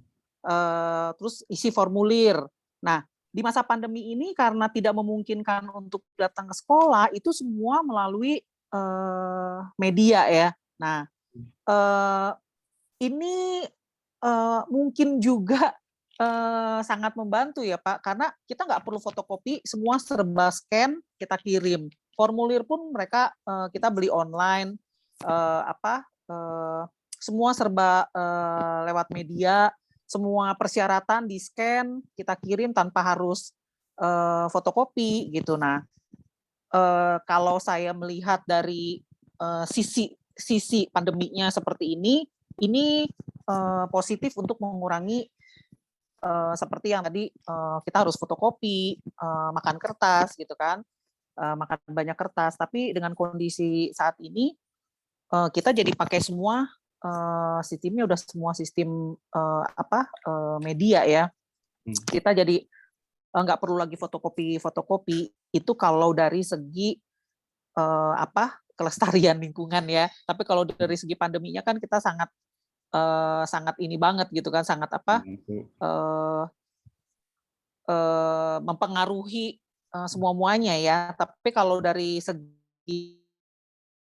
terus isi formulir. Nah, di masa pandemi ini karena tidak memungkinkan untuk datang ke sekolah, itu semua melalui media ya. Nah, ini mungkin juga sangat membantu ya Pak, karena kita nggak perlu fotokopi, semua serba scan, kita kirim. Formulir pun mereka kita beli online, semua serba lewat media, semua persyaratan di scan, kita kirim tanpa harus fotokopi gitu. Nah, kalau saya melihat dari sisi pandeminya seperti ini positif untuk mengurangi seperti yang tadi kita harus fotokopi, makan kertas gitu kan, makan banyak kertas. Tapi dengan kondisi saat ini kita jadi pakai semua sistemnya udah semua sistem media ya. Kita jadi nggak perlu lagi fotokopi. Itu kalau dari segi kelestarian lingkungan ya. Tapi kalau dari segi pandeminya kan kita sangat ini banget gitu kan, sangat mempengaruhi semua-muanya ya. Tapi kalau dari segi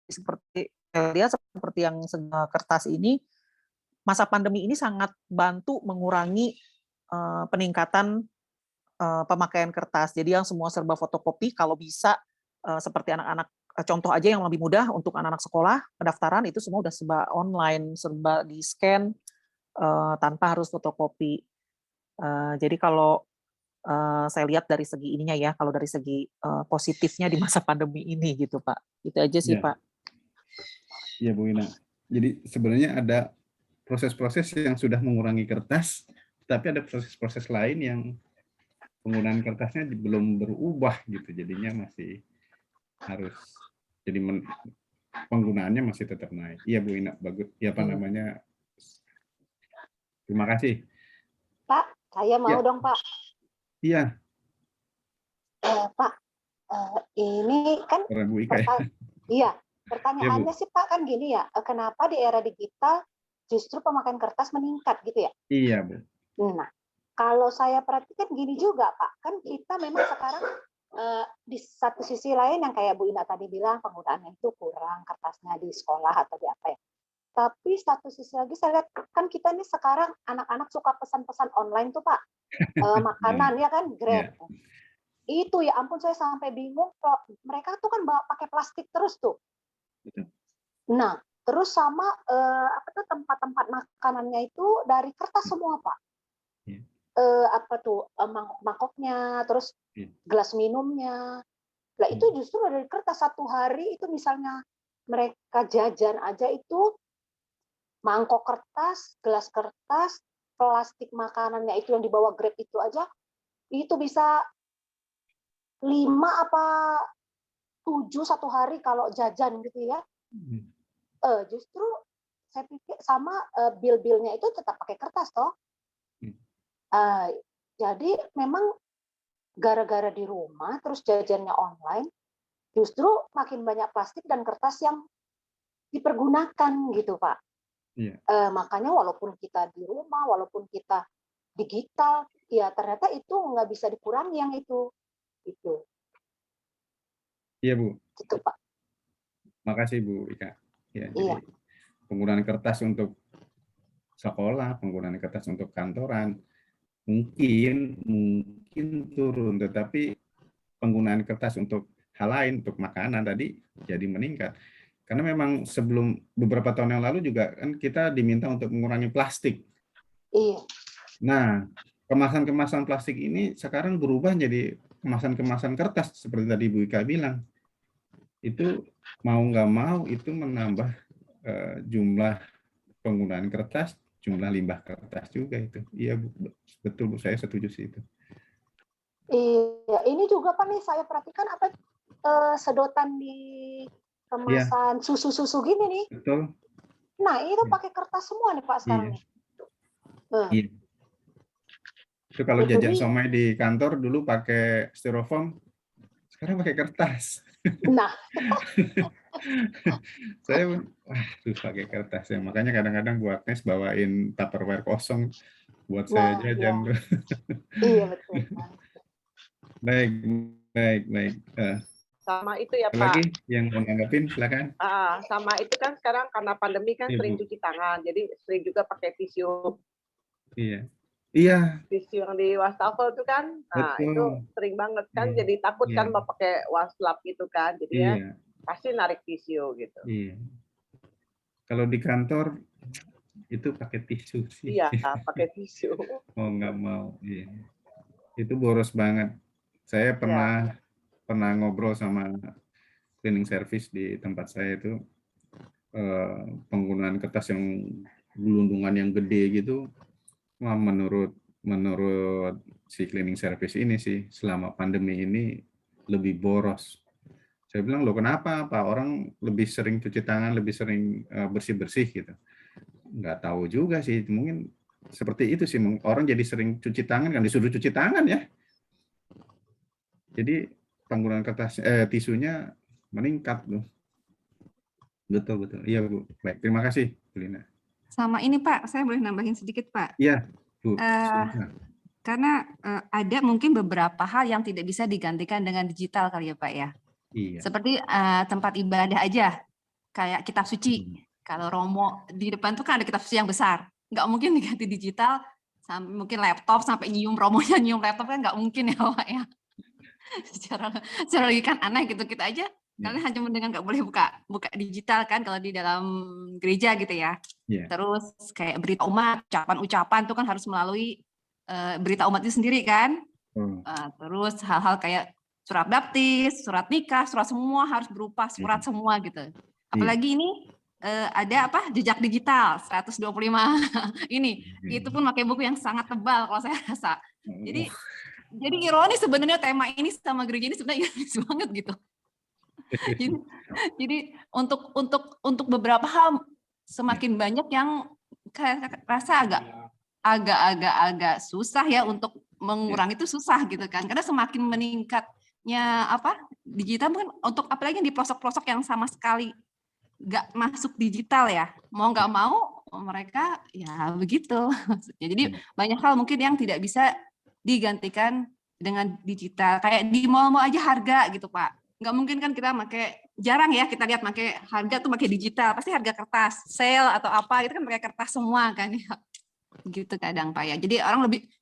seperti lihat seperti yang kertas ini, masa pandemi ini sangat bantu mengurangi peningkatan pemakaian kertas. Jadi yang semua serba fotokopi, kalau bisa seperti anak-anak, contoh aja yang lebih mudah untuk anak-anak sekolah, pendaftaran itu semua udah serba online, serba di-scan tanpa harus fotokopi. Jadi kalau saya lihat dari segi ininya ya, kalau dari segi positifnya di masa pandemi ini gitu Pak. Itu aja sih Pak. Iya Bu Ina. Jadi sebenarnya ada proses-proses yang sudah mengurangi kertas, tapi ada proses-proses lain yang penggunaan kertasnya belum berubah gitu. Jadinya masih harus jadi penggunaannya masih tetap naik. Iya Bu Ina, bagus. Ya apa namanya? Terima kasih. Pak, saya mau dong Pak. Iya. Pak, ini kan Bu Ika, ya? Iya, pertanyaannya sih Pak kan gini ya, kenapa di era digital justru pemakaian kertas meningkat gitu ya? Iya Bu. Nah, kalau saya perhatikan gini juga Pak, kan kita memang sekarang di satu sisi lain yang kayak Bu Ina tadi bilang penggunaannya itu kurang kertasnya di sekolah atau di apa ya. Tapi satu sisi lagi saya lihat kan kita nih sekarang anak-anak suka pesan-pesan online tuh Pak, makanan ya kan Grab. Itu ya ampun saya sampai bingung, mereka tuh kan bawa pakai plastik terus tuh. Nah, terus sama tempat-tempat makanannya itu dari kertas semua Pak. Mangkok-mangkoknya, terus gelas minumnya. Nah itu justru dari kertas. Satu hari itu misalnya mereka jajan aja itu mangkok kertas, gelas kertas, plastik makanannya itu yang dibawa Grab itu aja, itu bisa 5 apa 7 satu hari kalau jajan gitu ya. Justru saya pikir sama bil-bilnya itu tetap pakai kertas toh. Jadi memang gara-gara di rumah terus jajannya online, justru makin banyak plastik dan kertas yang dipergunakan gitu Pak. Makanya walaupun kita di rumah, walaupun kita digital, ya ternyata itu nggak bisa dikurangi yang itu. Iya Bu. Gitu Pak. Makasih Bu Ika. Ya, jadi penggunaan kertas untuk sekolah, penggunaan kertas untuk kantoran mungkin turun, tetapi penggunaan kertas untuk hal lain, untuk makanan tadi jadi meningkat. Karena memang sebelum beberapa tahun yang lalu juga kan kita diminta untuk mengurangi plastik. Iya. Nah, kemasan-kemasan plastik ini sekarang berubah jadi kemasan-kemasan kertas seperti tadi Bu Ika bilang. Itu mau nggak mau itu menambah jumlah penggunaan kertas, jumlah limbah kertas juga itu. Iya Bu, betul Bu, saya setuju sih itu. Iya, ini juga Pak nih saya perhatikan sedotan di kemasan susu-susu gini nih. Betul. Nah, itu Iya. pakai kertas semua nih Pak sekarang Iya. nih. Nah, Iya. Itu kalau itu jajan dia. somai di kantor dulu pakai styrofoam, sekarang pakai kertas. Nah, Saya pakai kertas ya. Makanya kadang-kadang Bu Agnes bawain Tupperware kosong buat saya nah, jajan. ya. Iya betul. Baik, baik, baik. Sama itu ya Pak. Lagi yang mau nanggapin, silakan. Sama itu kan sekarang karena pandemi kan Iya, sering Bu. cuci tangan, jadi sering juga pakai tisu. Iya. Iya, Tisu yang di wastafel itu kan, nah betul. itu sering banget kan, Iya. jadi takut kan Iya. mau pakai wastafel gitu kan, jadi ya Iya. pasti narik tisu gitu. Iya. Kalau di kantor itu pakai tisu sih. Iya, pakai tisu. Mau nggak mau. Iya. Itu boros banget. Saya pernah ngobrol sama cleaning service di tempat saya itu, penggunaan kertas yang gelundungan yang gede gitu. Wah, menurut si cleaning service ini sih selama pandemi ini lebih boros. Saya bilang, loh kenapa Pak? Orang lebih sering cuci tangan, lebih sering bersih-bersih gitu. Nggak tahu juga sih, mungkin seperti itu sih. Orang jadi sering cuci tangan, kan disuruh cuci tangan ya. Jadi penggunaan kertas tisunya meningkat loh. Betul, betul. Iya Bu. Baik, terima kasih Bu Lina. Sama ini Pak, saya boleh nambahin sedikit Pak. Iya Bu. Karena ada mungkin beberapa hal yang tidak bisa digantikan dengan digital kali ya Pak ya. Iya. Seperti tempat ibadah aja, kayak kitab suci. Kalau Romo di depan tuh kan ada kitab suci yang besar, nggak mungkin diganti digital. Sampai mungkin laptop sampai nyium Romonya nyium laptop kan nggak mungkin ya Pak ya. secara logika kan aneh gitu kita aja. Kalian hanya dengan nggak boleh buka digital kan kalau di dalam gereja gitu ya. Yeah. Terus kayak berita umat, ucapan-ucapan itu kan harus melalui berita umat itu sendiri kan. Terus hal-hal kayak surat baptis, surat nikah, surat semua harus berupa surat semua gitu. Apalagi ini ada jejak digital 125 ini. Itu pun pakai buku yang sangat tebal kalau saya rasa. Jadi ironis sebenarnya tema ini sama gereja ini sebenarnya ironis banget gitu. jadi untuk beberapa hal semakin banyak yang kayak rasa agak susah ya untuk mengurangi itu susah gitu kan, karena semakin meningkatnya digital mungkin untuk apalagi di pelosok-pelosok yang sama sekali nggak masuk digital ya, mau nggak mau mereka ya begitu. Jadi banyak hal mungkin yang tidak bisa digantikan dengan digital, kayak di mall-mall aja harga gitu Pak. Nggak mungkin kan kita jarang ya kita lihat pakai harga tuh pakai digital, pasti harga kertas, sale atau apa itu kan pakai kertas semua kan ya. Gitu kadang Pak ya. Jadi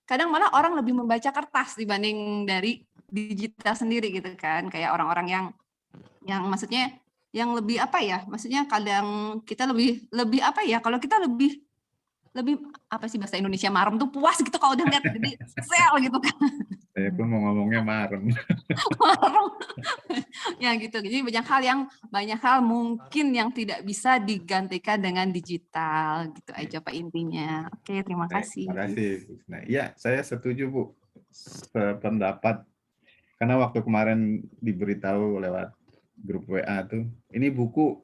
kadang malah orang lebih membaca kertas dibanding dari digital sendiri gitu kan. Kayak orang-orang yang maksudnya yang lebih maksudnya kadang kita lebih kalau kita lebih apa sih bahasa Indonesia marem tuh puas gitu kalau udah lihat jadi sale gitu kan. Saya pun mau ngomongnya marem. Ya gitu. Jadi banyak hal mungkin yang tidak bisa digantikan dengan digital gitu aja Pak intinya. Oke, terima kasih. Terima kasih. Nah, iya, saya setuju Bu. Sependapat. Karena waktu kemarin diberitahu lewat grup WA tuh, ini buku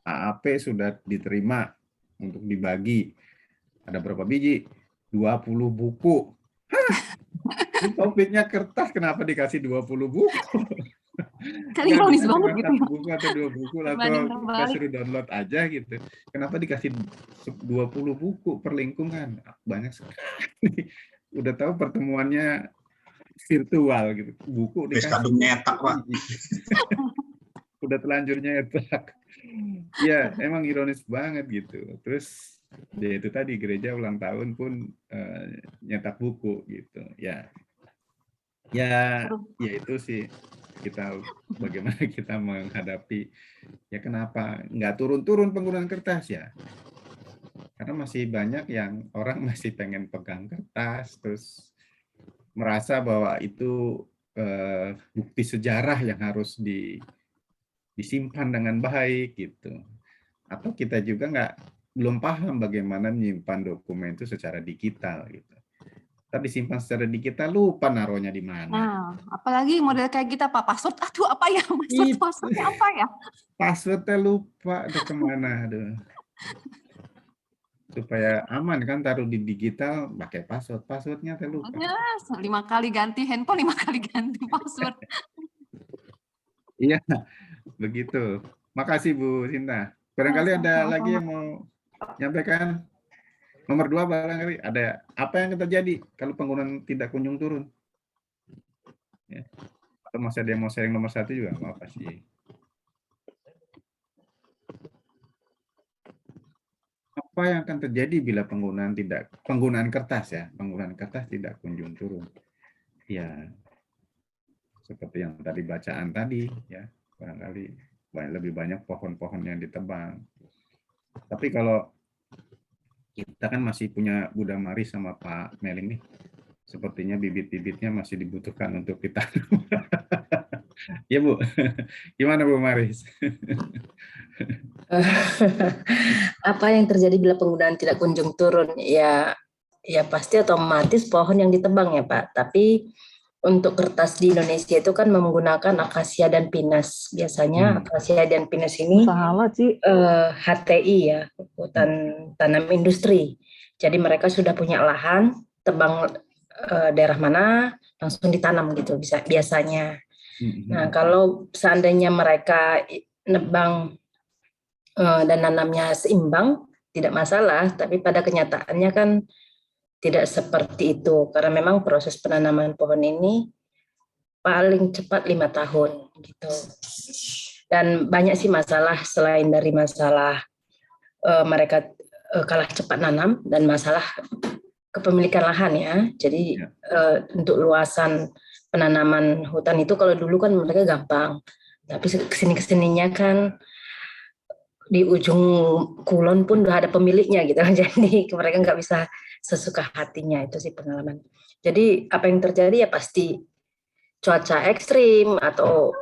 AAP sudah diterima untuk dibagi. Ada berapa biji? 20 buku. Ini topiknya kertas, kenapa dikasih 20 buku? Kali ironis banget gitu. Buku atau 2 buku atau kita suruh download aja gitu. Kenapa dikasih 20 buku per lingkungan? Banyak sekali. Udah tahu pertemuannya virtual gitu. Buku dikasih nyetak, Pak. Udah telanjur nyetak. Ya, emang ironis banget gitu. Terus ya itu tadi gereja ulang tahun pun nyetak buku gitu. Ya itu sih bagaimana kita menghadapi ya kenapa nggak turun penggunaan kertas ya, karena masih banyak yang orang masih pengen pegang kertas terus merasa bahwa itu bukti sejarah yang harus disimpan dengan baik gitu, atau kita juga belum paham bagaimana menyimpan dokumen itu secara digital gitu. Tadi disimpan secara digital, lupa naruhnya di mana. Nah, apalagi model kayak kita, Pak, password, aduh apa ya, passwordnya apa ya? Passwordnya lupa, aduh kemana, aduh. Supaya aman kan, taruh di digital, pakai passwordnya saya lupa. Ya, 5 kali ganti handphone, 5 kali ganti password. Iya, begitu. Makasih Bu Sinta. Barangkali ada lagi yang mau nyampaikan? Nomor 2 barangkali ada apa yang terjadi kalau penggunaan tidak kunjung turun? Ya. Atau masih ada yang mau sharing nomor 1 juga, nggak apa sih. Apa yang akan terjadi bila penggunaan kertas tidak kunjung turun? Ya, seperti yang tadi bacaan tadi, ya barangkali lebih banyak pohon-pohon yang ditebang. Tapi kalau kita kan masih punya Bu Damaris sama Pak Meling nih, sepertinya bibit-bibitnya masih dibutuhkan untuk kita. Ya Bu, gimana Bu Maris? Apa yang terjadi bila penggunaan tidak kunjung turun? Ya pasti otomatis pohon yang ditebang ya Pak. Tapi untuk kertas di Indonesia itu kan menggunakan akasia dan pinus. Biasanya akasia dan pinus ini HTI ya, hutan tanam industri. Jadi mereka sudah punya lahan, tebang daerah mana langsung ditanam gitu biasanya. Nah, kalau seandainya mereka nebang dan nanamnya seimbang, tidak masalah. Tapi pada kenyataannya kan tidak seperti itu, karena memang proses penanaman pohon ini paling cepat 5 tahun gitu. Dan banyak sih masalah selain dari masalah mereka kalah cepat nanam dan masalah kepemilikan lahan ya. Jadi untuk luasan penanaman hutan itu kalau dulu kan mereka gampang, tapi kesininya kan di ujung kulon pun udah ada pemiliknya gitu. Jadi mereka nggak bisa sesuka hatinya, itu sih pengalaman. Jadi apa yang terjadi ya pasti cuaca ekstrim atau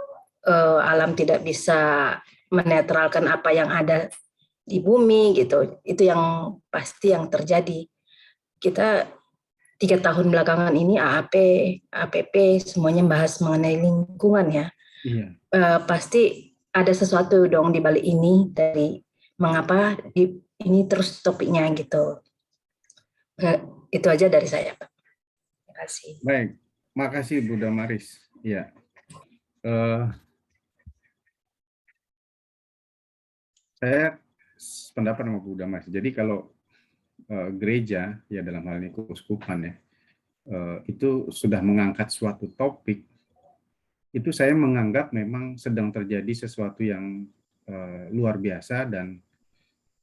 alam tidak bisa menetralkan apa yang ada di bumi gitu. Itu yang pasti yang terjadi. Kita 3 tahun belakangan ini AAP, APP semuanya bahas mengenai lingkungan ya. Iya. Pasti ada sesuatu dong di balik ini, dari mengapa ini terus topiknya gitu. Itu aja dari saya, Pak. Terima kasih. Baik, makasih Bu Damaris. Ya, saya pendapat sama Bu Damaris. Jadi kalau gereja ya dalam hal ini keuskupan ya, itu sudah mengangkat suatu topik, itu saya menganggap memang sedang terjadi sesuatu yang luar biasa dan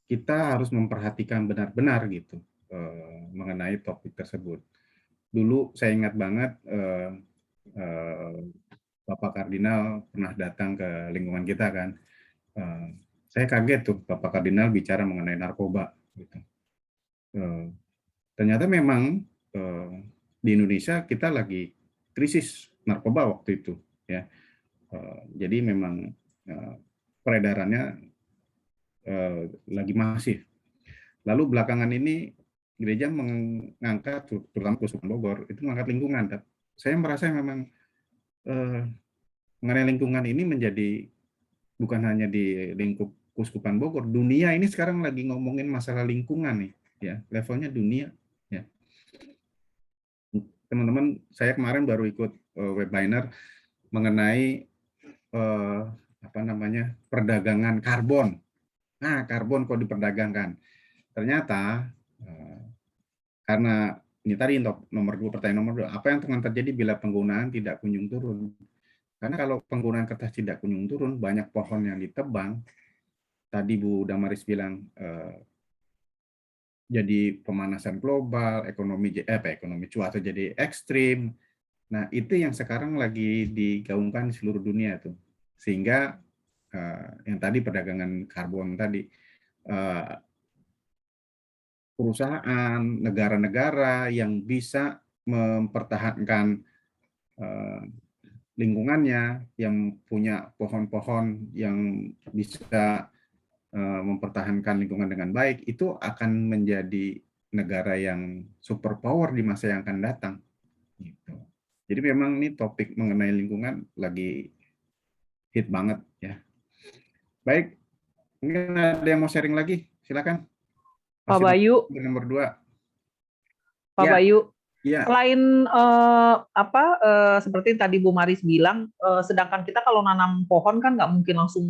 kita harus memperhatikan benar-benar gitu mengenai topik tersebut. Dulu saya ingat banget Bapak Kardinal pernah datang ke lingkungan kita kan. Saya kaget tuh Bapak Kardinal bicara mengenai narkoba. Gitu. Ternyata memang di Indonesia kita lagi krisis narkoba waktu itu. Ya. Jadi memang peredarannya lagi masif. Lalu belakangan ini gereja mengangkat, terutama Keuskupan Bogor, itu mengangkat lingkungan. Saya merasa memang mengenai lingkungan ini menjadi bukan hanya di lingkup Keuskupan Bogor, dunia ini sekarang lagi ngomongin masalah lingkungan nih, ya levelnya dunia. Ya. Teman-teman, saya kemarin baru ikut webinar mengenai perdagangan karbon. Nah, karbon kok diperdagangkan? Ternyata karena ini tadi nomor 2, pertanyaan nomor 2, apa yang akan terjadi bila penggunaan tidak kunjung turun? Karena kalau penggunaan kertas tidak kunjung turun, banyak pohon yang ditebang. Tadi Bu Damaris bilang jadi pemanasan global, ekonomi cuaca jadi ekstrim. Nah, itu yang sekarang lagi digaungkan di seluruh dunia tuh. Sehingga yang tadi perdagangan karbon tadi, perusahaan, negara-negara yang bisa mempertahankan lingkungannya, yang punya pohon-pohon yang bisa mempertahankan lingkungan dengan baik, itu akan menjadi negara yang superpower di masa yang akan datang. Gitu. Jadi memang ini topik mengenai lingkungan lagi hit banget ya. Baik, mungkin ada yang mau sharing lagi, silakan. Pak Masih Bayu, nomor 2. Pak Ya, Bayu, ya. selain seperti tadi Bu Maris bilang, sedangkan kita kalau nanam pohon kan nggak mungkin langsung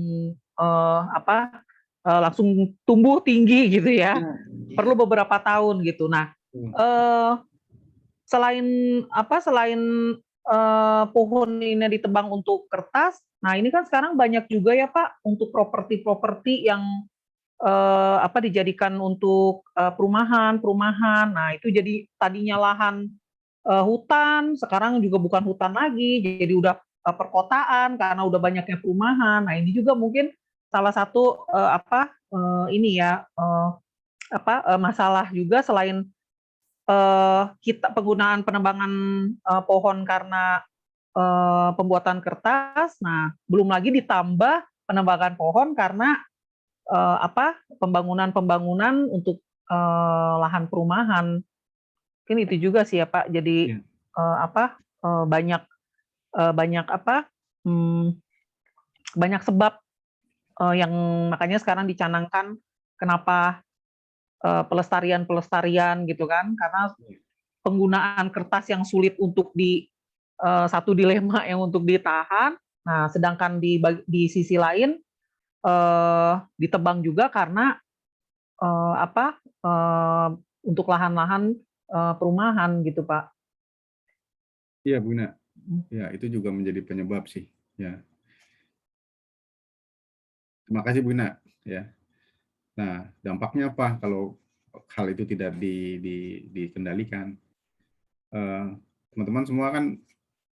langsung tumbuh tinggi gitu ya, perlu beberapa tahun gitu. Nah, selain pohon ini ditebang untuk kertas, nah ini kan sekarang banyak juga ya Pak untuk properti-properti yang dijadikan untuk perumahan. Nah itu jadi tadinya lahan hutan, sekarang juga bukan hutan lagi, jadi udah perkotaan karena udah banyaknya perumahan. Nah ini juga mungkin salah satu masalah juga selain kita penggunaan penebangan pohon karena pembuatan kertas. Nah belum lagi ditambah penebangan pohon karena pembangunan untuk lahan perumahan. Mungkin itu juga sih ya Pak. Jadi banyak sebab yang makanya sekarang dicanangkan kenapa pelestarian gitu kan, karena penggunaan kertas yang sulit untuk satu dilema yang untuk ditahan. Nah sedangkan di sisi lain ditebang juga karena untuk lahan-lahan perumahan gitu Pak. Iya Bu Na, ya itu juga menjadi penyebab sih. Ya, terima kasih Bu Na. Ya, nah dampaknya apa kalau hal itu tidak dikendalikan? Teman-teman semua kan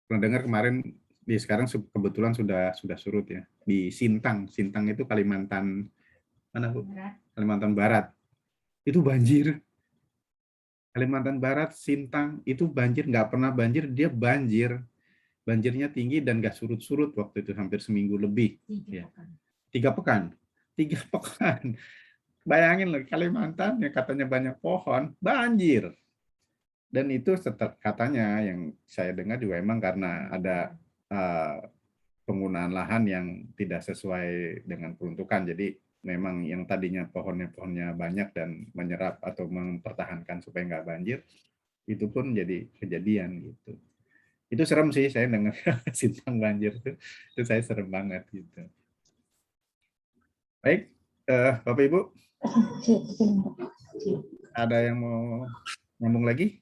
pernah dengar kemarin sekarang kebetulan sudah surut ya di Sintang itu Kalimantan mana Bu? Kalimantan Barat itu banjir. Kalimantan Barat, Sintang, itu banjir, nggak pernah banjir, dia banjir. Banjirnya tinggi dan nggak surut-surut waktu itu, hampir seminggu lebih. 3 pekan. 3 pekan. Bayangin loh, Kalimantan yang katanya banyak pohon, banjir. Dan itu katanya yang saya dengar juga memang karena ada penggunaan lahan yang tidak sesuai dengan peruntukan. Jadi memang yang tadinya pohonnya banyak dan menyerap atau mempertahankan supaya nggak banjir, itu pun jadi kejadian gitu. Itu serem sih, saya dengar Sintang banjir itu saya serem banget gitu. Baik, Bapak Ibu, ada yang mau ngomong lagi?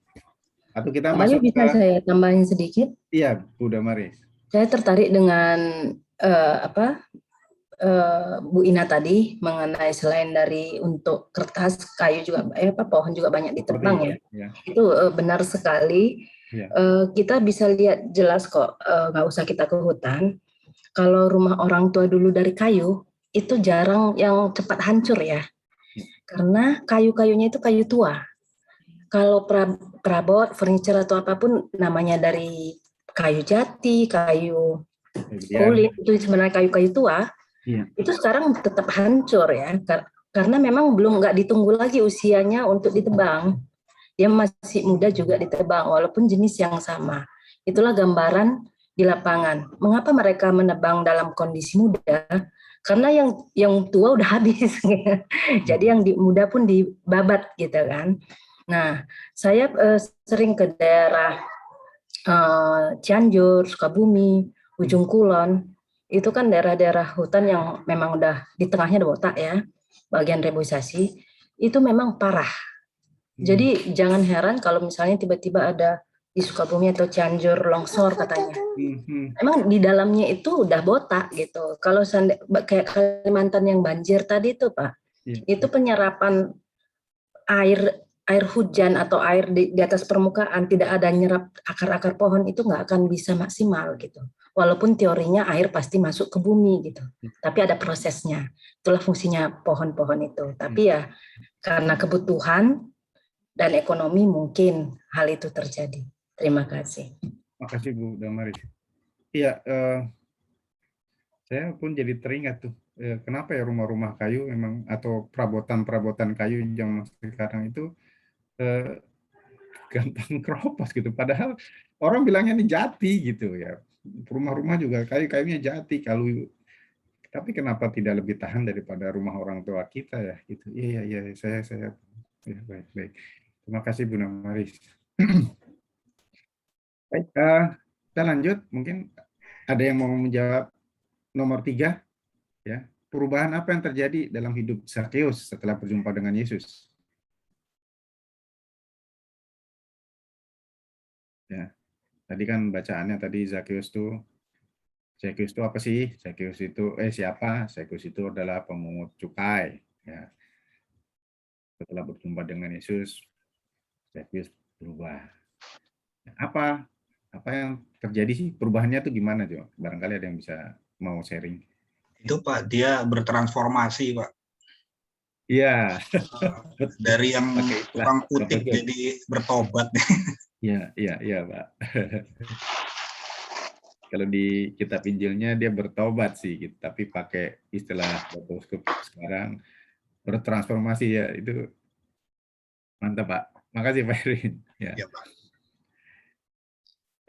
Atau kita masuk bisa saya tambahin sedikit? Iya, Bu Damaris. Saya tertarik dengan Bu Ina tadi mengenai selain dari untuk kertas, kayu juga, pohon juga banyak ditebang ya. Itu benar sekali. Kita bisa lihat jelas kok, nggak usah kita ke hutan. Kalau rumah orang tua dulu dari kayu, itu jarang yang cepat hancur ya. Karena kayu-kayunya itu kayu tua. Kalau perabot, furniture atau apapun namanya dari kayu jati, kayu kulit, itu sebenarnya kayu-kayu tua. Itu sekarang tetap hancur ya, karena memang nggak ditunggu lagi usianya untuk ditebang. Dia masih muda juga ditebang, walaupun jenis yang sama. Itulah gambaran di lapangan. Mengapa mereka menebang dalam kondisi muda? Karena yang tua udah habis. Jadi yang muda pun dibabat gitu kan. Nah, saya sering ke daerah Cianjur, Sukabumi, Ujung Kulon. Itu kan daerah-daerah hutan yang memang udah di tengahnya ada botak ya, bagian reboisasi, itu memang parah. Jadi jangan heran kalau misalnya tiba-tiba ada di Sukabumi atau Cianjur longsor katanya. Emang di dalamnya itu udah botak gitu. Kalau kayak Kalimantan yang banjir tadi itu Pak, itu penyerapan air hujan atau air di atas permukaan tidak ada nyerap akar-akar pohon, itu nggak akan bisa maksimal gitu. Walaupun teorinya air pasti masuk ke bumi gitu, tapi ada prosesnya. Itulah fungsinya pohon-pohon itu. Tapi ya karena kebutuhan dan ekonomi mungkin hal itu terjadi. Terima kasih. Terima kasih Bu Damaris. Iya, saya pun jadi teringat tuh, kenapa ya rumah-rumah kayu memang atau perabotan kayu yang sekarang itu gampang keropos gitu. Padahal orang bilangnya ini jati gitu ya. Rumah-rumah juga kayunya jati. Tapi kenapa tidak lebih tahan daripada rumah orang tua kita ya? Gitu. Iya, saya ya, baik. Terima kasih Bu Namaris. Baik, kita lanjut. Mungkin ada yang mau menjawab nomor 3 ya. Perubahan apa yang terjadi dalam hidup Zakeus setelah berjumpa dengan Yesus? Ya, tadi kan bacaannya tadi Zakeus itu apa sih? Zakeus itu siapa? Zakeus itu adalah pemungut cukai. Ya. Setelah berjumpa dengan Yesus, Zakeus berubah. Apa yang terjadi sih? Perubahannya tuh gimana, Jo? Barangkali ada yang bisa mau sharing. Itu Pak, dia bertransformasi Pak. Iya. Dari yang tukang kutip jadi bertobat. Iya Pak. Kalau di kitab Injilnya dia bertobat sih, gitu. Tapi pakai istilah Bapak Uskup sekarang bertransformasi ya, itu mantap Pak. Makasih Pak Erwin. Ya Pak.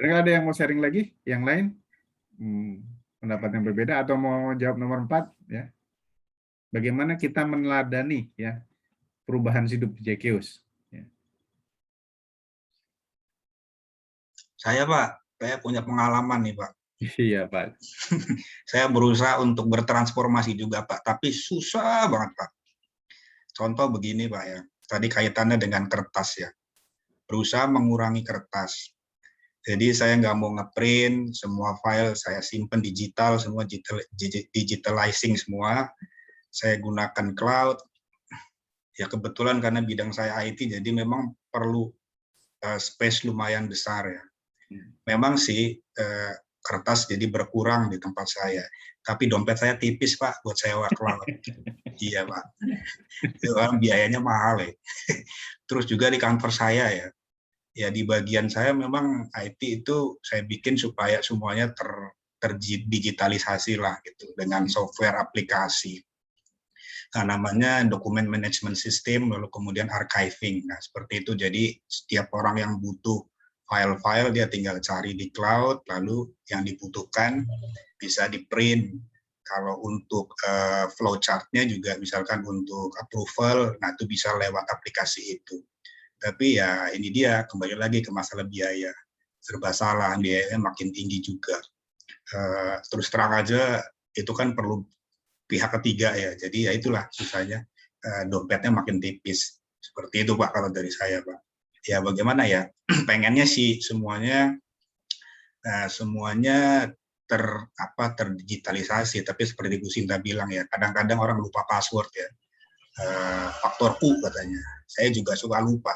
Ada yang mau sharing lagi? Yang lain? Pendapat yang berbeda atau mau jawab nomor 4 ya? Bagaimana kita meneladani ya perubahan hidup Zakeus? Ya. Saya Pak, saya punya pengalaman nih Pak. Iya Pak. Saya berusaha untuk bertransformasi juga Pak, tapi susah banget Pak. Contoh begini Pak ya, tadi kaitannya dengan kertas ya. Berusaha mengurangi kertas. Jadi saya nggak mau ngeprint, semua file saya simpen digital, semua digitalizing semua. Saya gunakan cloud. Ya kebetulan karena bidang saya IT, jadi memang perlu space lumayan besar ya. Memang sih kertas jadi berkurang di tempat saya, tapi dompet saya tipis Pak buat sewa cloud. Iya Pak, itu kan biayanya mahal ya. Terus juga di kantor saya ya di bagian saya memang IT itu saya bikin supaya semuanya terdigitalisasi lah gitu dengan software aplikasi. Nah, namanya dokumen management system, lalu kemudian archiving. Nah, seperti itu. Jadi setiap orang yang butuh file-file dia tinggal cari di cloud, lalu yang dibutuhkan bisa di print. Kalau untuk flowchart-nya juga misalkan untuk approval, nah itu bisa lewat aplikasi itu. Tapi ya ini dia, kembali lagi ke masalah biaya. Serba salah, biayanya makin tinggi juga. Terus terang aja, itu kan perlu pihak ketiga ya, jadi ya itulah susahnya, dompetnya makin tipis. Seperti itu Pak kalau dari saya Pak. Ya bagaimana ya, pengennya sih semuanya terdigitalisasi, tapi seperti Bu Sinta bilang ya, kadang-kadang orang lupa password ya, faktor U katanya. Saya juga suka lupa.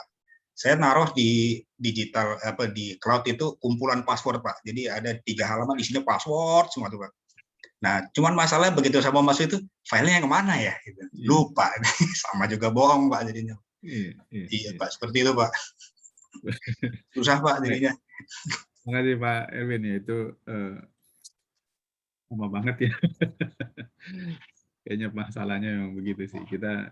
Saya naruh di digital di cloud itu kumpulan password Pak. Jadi ada 3 halaman isinya password semua tuh Pak. Nah, cuman masalah begitu sama masuk itu filenya yang kemana ya? Gitu. Lupa, sama juga bohong Pak jadinya. Iya Pak, seperti itu Pak. Susah Pak jadinya. Terima kasih Pak Erwin ya, itu sama banget ya. Kayaknya masalahnya memang begitu sih. Kita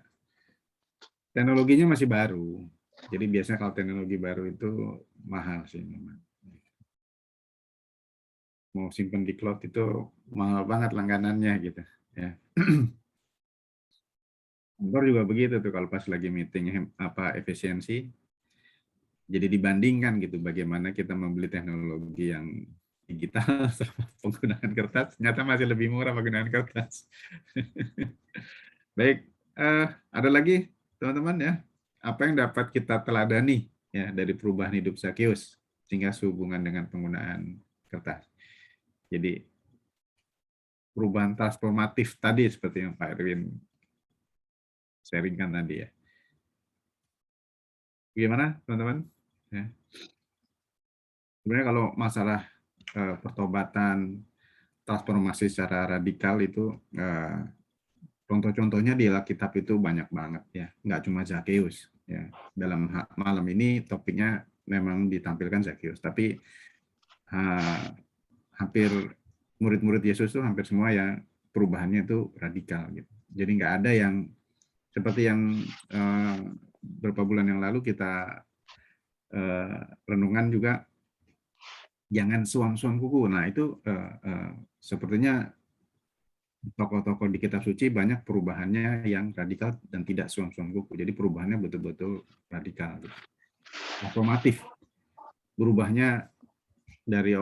teknologinya masih baru, jadi biasanya kalau teknologi baru itu mahal sih memang. Mau simpen di cloud itu mahal banget langganannya gitu ya. Kantor juga begitu tuh, kalau pas lagi meeting efisiensi, jadi dibandingkan gitu bagaimana kita membeli teknologi yang digital sama penggunaan kertas, ternyata masih lebih murah penggunaan kertas. Baik, ada lagi teman-teman ya, apa yang dapat kita teladani ya dari perubahan hidup Zakeus sehingga sehubungan dengan penggunaan kertas. Jadi perubahan transformatif tadi seperti yang Pak Erwin sharingkan tadi ya. Bagaimana teman-teman? Ya. Sebenarnya kalau masalah pertobatan, transformasi secara radikal itu contoh-contohnya di Alkitab itu banyak banget ya, nggak cuma Zakeus ya. Dalam malam ini topiknya memang ditampilkan Zakeus, tapi hampir murid-murid Yesus tuh hampir semua ya perubahannya itu radikal gitu. Jadi nggak ada yang seperti yang beberapa bulan yang lalu kita renungan juga jangan suam-suam kuku. Nah itu sepertinya tokoh-tokoh di kitab suci banyak perubahannya yang radikal dan tidak suam-suam kuku. Jadi perubahannya betul-betul radikal, gitu. Afirmatif. Berubahnya dari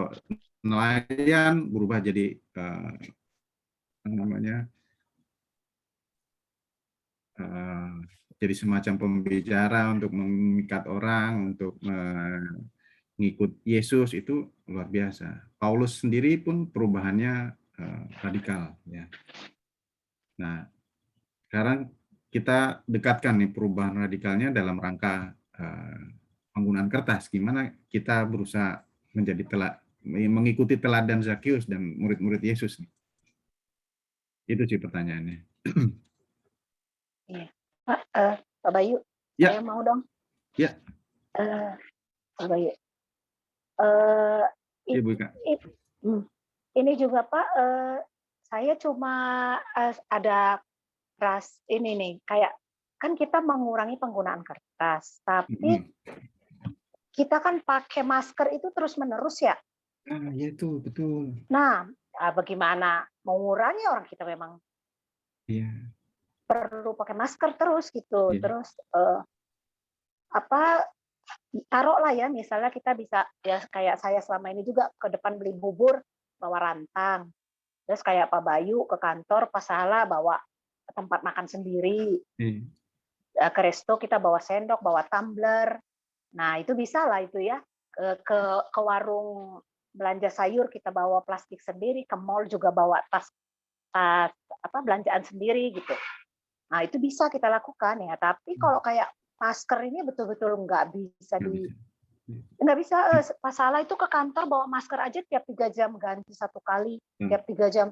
nelayan berubah jadi jadi semacam pembicara untuk memikat orang, untuk mengikut Yesus, itu luar biasa. Paulus sendiri pun perubahannya radikal, ya. Nah, sekarang kita dekatkan nih perubahan radikalnya dalam rangka penggunaan kertas. Gimana kita berusaha mengikuti teladan Zakius dan murid-murid Yesus nih. Itu sih pertanyaannya. Iya. Pak Bayu, Ya. saya mau dong. Ya. Pak Bayu. Ibu Kak. Ini juga Pak, saya cuma ada ini nih, kayak kan kita mengurangi penggunaan kertas, tapi kita kan pakai masker itu terus-menerus ya. Ya itu betul. Nah, bagaimana mengurangi, orang kita memang perlu pakai masker terus gitu. Terus taruhlah ya, misalnya kita bisa ya kayak saya selama ini juga ke depan beli bubur bawa rantang. Terus kayak Pak Bayu ke kantor pas salah bawa ke tempat makan sendiri. Ke resto kita bawa sendok, bawa tumbler. Nah, itu bisa lah itu ya. Ke warung belanja sayur kita bawa plastik sendiri, ke mall juga bawa tas belanjaan sendiri gitu. Nah, itu bisa kita lakukan ya. Tapi kalau kayak masker ini betul-betul nggak bisa nggak bisa. Pas salah itu ke kantor bawa masker aja tiap 3 jam ganti 1 kali, tiap 3 jam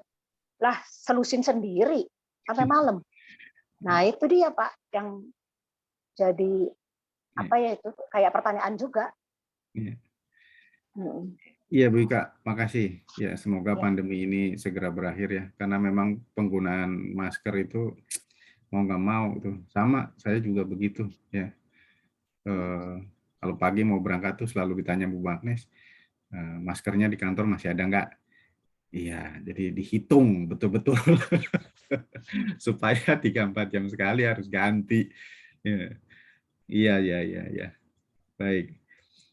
lah selusin sendiri sampai malam. Nah, itu dia Pak yang jadi itu kayak pertanyaan juga. Iya Bu Ika, makasih. Ya, semoga pandemi ini segera berakhir ya. Karena memang penggunaan masker itu mau nggak mau tuh sama, saya juga begitu ya. Kalau pagi mau berangkat tuh selalu ditanya Bu Agnes, maskernya di kantor masih ada nggak? Iya, jadi dihitung betul-betul supaya 3-4 jam sekali harus ganti. Iya. Baik.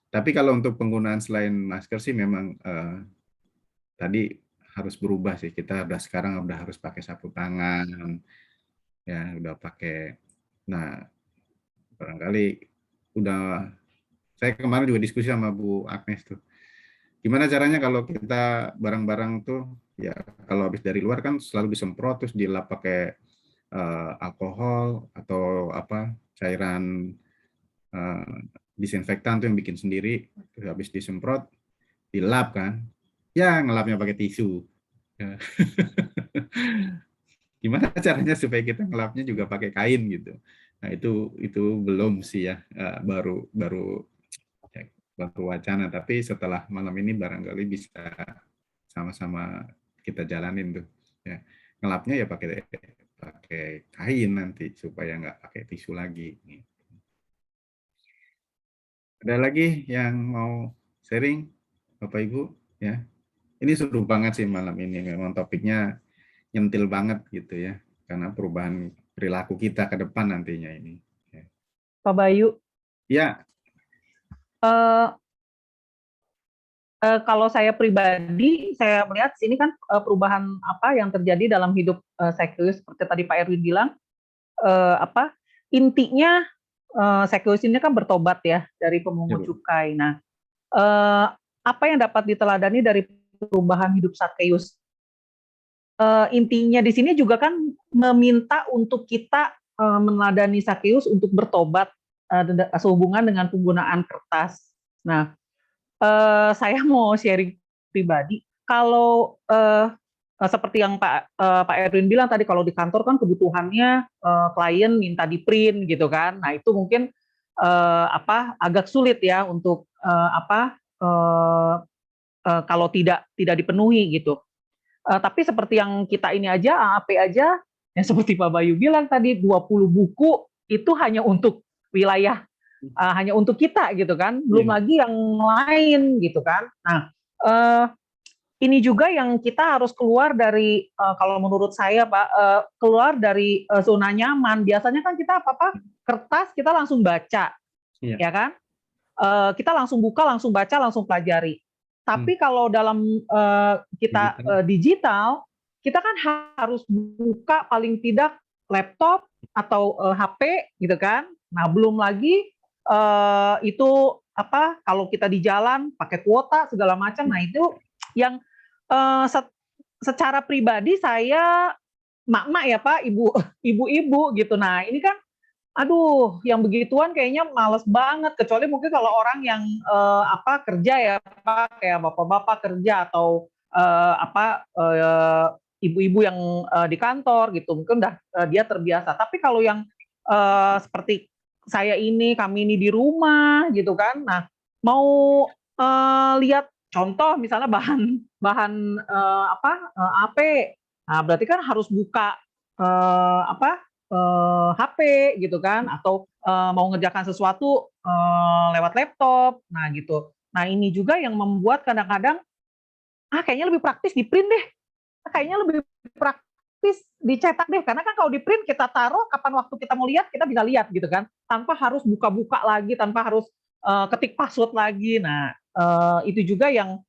Tapi kalau untuk penggunaan selain masker sih memang tadi harus berubah sih. Kita sekarang udah harus pakai sapu tangan, ya udah pakai. Nah, barangkali saya kemarin juga diskusi sama Bu Agnes tuh. Gimana caranya kalau kita barang-barang tuh ya kalau habis dari luar kan selalu disemprot terus dilap pakai alkohol atau cairan disinfektan tuh yang bikin sendiri, terus habis disemprot dilap kan, ya ngelapnya pakai tisu. Gimana caranya supaya kita ngelapnya juga pakai kain gitu. Nah itu belum sih ya, baru wacana, tapi setelah malam ini barangkali bisa sama-sama kita jalanin tuh ya. Ngelapnya ya pakai kain nanti supaya nggak pakai tisu lagi. Ada lagi yang mau sharing Bapak Ibu ya? Ini seru banget sih malam ini, memang topiknya nyentil banget gitu ya, karena perubahan perilaku kita ke depan nantinya ini. Pak Bayu. Ya. Kalau saya pribadi, saya melihat ini kan perubahan apa yang terjadi dalam hidup Zakius seperti tadi Pak Erwin bilang, intinya Zakius ini kan bertobat ya dari pemungut cukai. Nah, apa yang dapat diteladani dari perubahan hidup Zakius? Intinya di sini juga kan meminta untuk kita meneladani Zakius untuk bertobat sehubungan dengan penggunaan kertas. Nah, saya mau sharing pribadi. Kalau seperti yang Pak Erwin bilang tadi, kalau di kantor kan kebutuhannya klien minta di print gitu kan. Nah itu mungkin agak sulit ya untuk kalau tidak dipenuhi gitu. Tapi seperti yang kita ini aja, AAP aja, yang seperti Pak Bayu bilang tadi 20 buku itu hanya untuk wilayah hanya untuk kita gitu kan, belum lagi yang lain gitu kan. Nah, ini juga yang kita harus keluar dari kalau menurut saya Pak, keluar dari zona nyaman. Biasanya kan kita apa-apa kertas kita langsung baca, ya kan? Kita langsung buka, langsung baca, langsung pelajari. Tapi kalau dalam kita digital, kita kan harus buka paling tidak laptop atau HP gitu kan. Nah, belum lagi itu apa kalau kita di jalan pakai kuota segala macam. Nah, itu yang secara pribadi saya mak-mak ya Pak, ibu-ibu gitu. Nah, ini kan aduh, yang begituan kayaknya males banget, kecuali mungkin kalau orang yang kerja ya Pak, kayak bapak-bapak kerja atau ibu-ibu yang di kantor gitu, mungkin udah dia terbiasa. Tapi kalau yang seperti kami ini di rumah gitu kan, nah mau lihat contoh misalnya bahan AP, nah berarti kan harus buka HP gitu kan, atau mau ngerjakan sesuatu lewat laptop, nah gitu. Nah ini juga yang membuat kadang-kadang kayaknya lebih praktis di print deh, kayaknya lebih praktis dicetak deh, karena kan kalau di print kita taruh kapan waktu kita mau lihat kita bisa lihat gitu kan, tanpa harus buka-buka lagi, tanpa harus ketik password lagi. Nah itu juga yang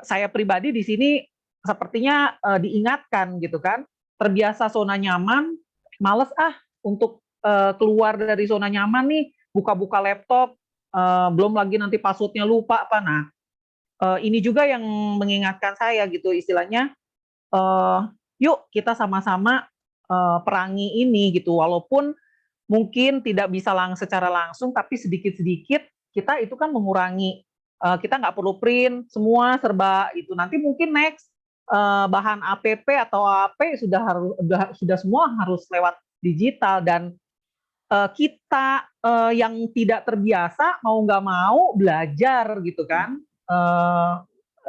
saya pribadi di sini sepertinya diingatkan gitu kan, terbiasa zona nyaman, males untuk keluar dari zona nyaman nih, buka-buka laptop, belum lagi nanti passwordnya lupa apa. Nah, ini juga yang mengingatkan saya gitu, istilahnya, yuk kita sama-sama perangi ini gitu, walaupun mungkin tidak bisa secara langsung, tapi sedikit-sedikit kita itu kan mengurangi, kita nggak perlu print semua serba itu. Nanti mungkin next bahan APP atau AP sudah semua harus lewat digital, dan kita yang tidak terbiasa mau nggak mau belajar gitu kan,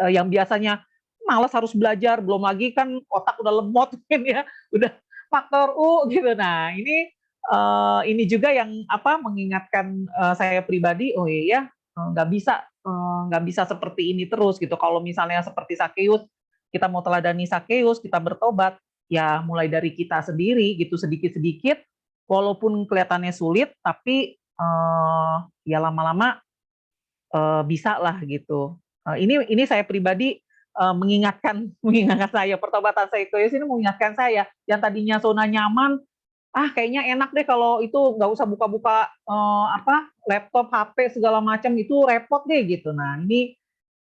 yang biasanya malas harus belajar, belum lagi kan otak udah lemot mungkin ya, udah faktor U gitu. Nah ini juga yang mengingatkan saya pribadi, oh iya nggak bisa seperti ini terus gitu. Kalau misalnya seperti Sakeus, kita mau teladani Sakeus, kita bertobat, ya mulai dari kita sendiri gitu, sedikit-sedikit, walaupun kelihatannya sulit, tapi ya lama-lama bisa lah gitu. Ini saya pribadi mengingatkan saya, pertobatan Sakeus ini mengingatkan saya, yang tadinya zona nyaman, kayaknya enak deh kalau itu nggak usah buka-buka laptop, HP segala macam, itu repot deh gitu. Nah ini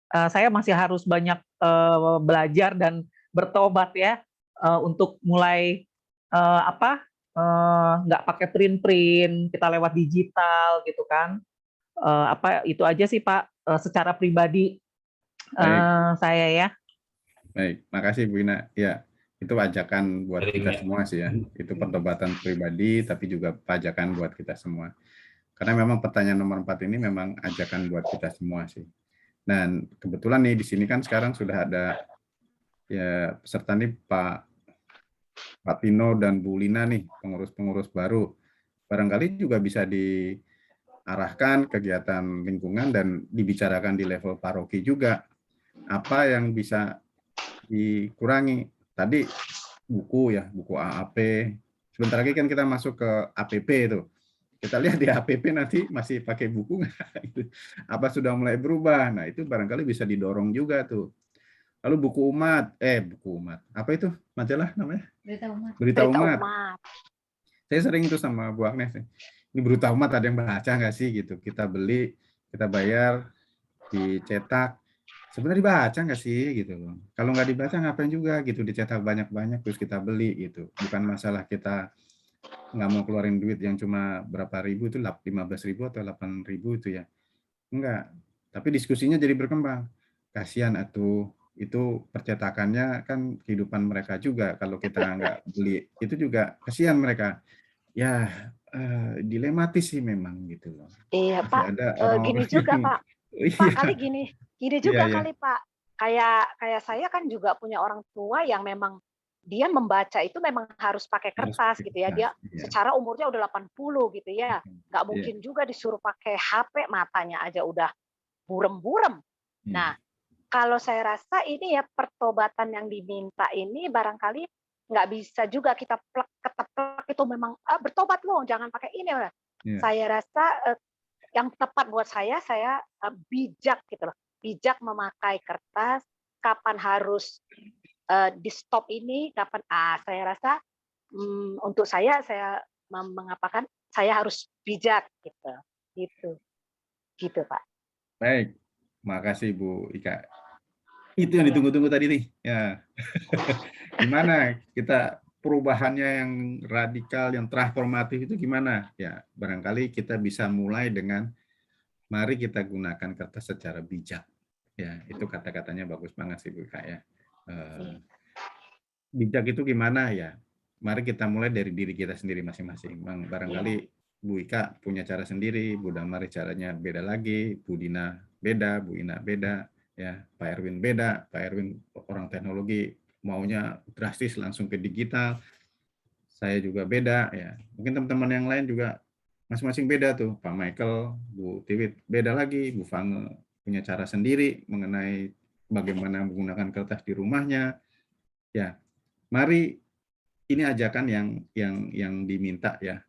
saya masih harus banyak belajar dan bertobat ya, untuk mulai nggak pakai print, kita lewat digital gitu kan. Itu aja sih Pak, secara pribadi saya ya. Baik, makasih Bu Ina. Ya, itu ajakan buat kita semua sih ya. Itu pertobatan pribadi, tapi juga ajakan buat kita semua. Karena memang pertanyaan nomor 4 ini memang ajakan buat kita semua sih. Dan kebetulan nih di sini kan sekarang sudah ada ya peserta nih Pak Tino dan Bu Lina nih, pengurus-pengurus baru. Barangkali juga bisa diarahkan kegiatan lingkungan dan dibicarakan di level paroki juga. Apa yang bisa dikurangi? Tadi buku AAP. Sebentar lagi kan kita masuk ke APP itu. Kita lihat di APP nanti masih pakai buku nggak? Apa sudah mulai berubah? Nah itu barangkali bisa didorong juga tuh. Lalu buku umat. Apa itu majalah namanya? Berita umat. Saya sering itu sama Bu Agnes. Ini Berita Umat ada yang baca nggak sih gitu? Kita beli, kita bayar, dicetak. Sebenarnya dibaca nggak sih gitu loh. Kalau nggak dibaca ngapain juga gitu, dicetak banyak-banyak terus kita beli gitu. Bukan masalah kita nggak mau keluarin duit yang cuma berapa ribu itu, 15.000 atau 8.000 itu ya. Enggak. Tapi diskusinya jadi berkembang. Kasihan itu percetakannya kan kehidupan mereka juga, kalau kita nggak beli itu juga kasihan mereka. Ya dilematis sih memang gitu loh. Iya Masih Pak, ada gini juga Pak. Pak kali gini juga kali Pak. Kayak saya kan juga punya orang tua yang memang dia membaca itu memang harus pakai Harus kertas pakai gitu ya. Dia kertas, iya. secara umurnya udah 80 gitu ya. Nggak Iya. mungkin juga disuruh pakai HP, matanya aja udah burem-burem. Iya. Nah, kalau saya rasa ini ya pertobatan yang diminta ini barangkali nggak bisa juga kita plek keteplek itu memang bertobat loh, jangan pakai ini. Iya. Saya rasa yang tepat buat saya bijak gitu loh. Bijak memakai kertas, kapan harus di stop ini, kapan saya rasa untuk saya mengatakan saya harus bijak gitu Pak. Baik, makasih Bu Ika. Itu yang ditunggu-tunggu tadi nih. Ya. Gimana kita perubahannya yang radikal, yang transformatif itu gimana? Ya, barangkali kita bisa mulai dengan mari kita gunakan kertas secara bijak. Ya, itu kata-katanya bagus banget sih Bu Ika ya. Bijak itu gimana ya? Mari kita mulai dari diri kita sendiri masing-masing. Barangkali Bu Ika punya cara sendiri, Bu Damari caranya beda lagi, Bu Dina beda, Bu Ina beda, ya Pak Erwin beda. Pak Erwin orang teknologi maunya drastis langsung ke digital. Saya juga beda ya. Mungkin teman-teman yang lain juga masing-masing beda tuh. Pak Michael, Bu Tiwit beda lagi, Bu Fange punya cara sendiri mengenai bagaimana menggunakan kertas di rumahnya. Ya, mari ini ajakan yang diminta ya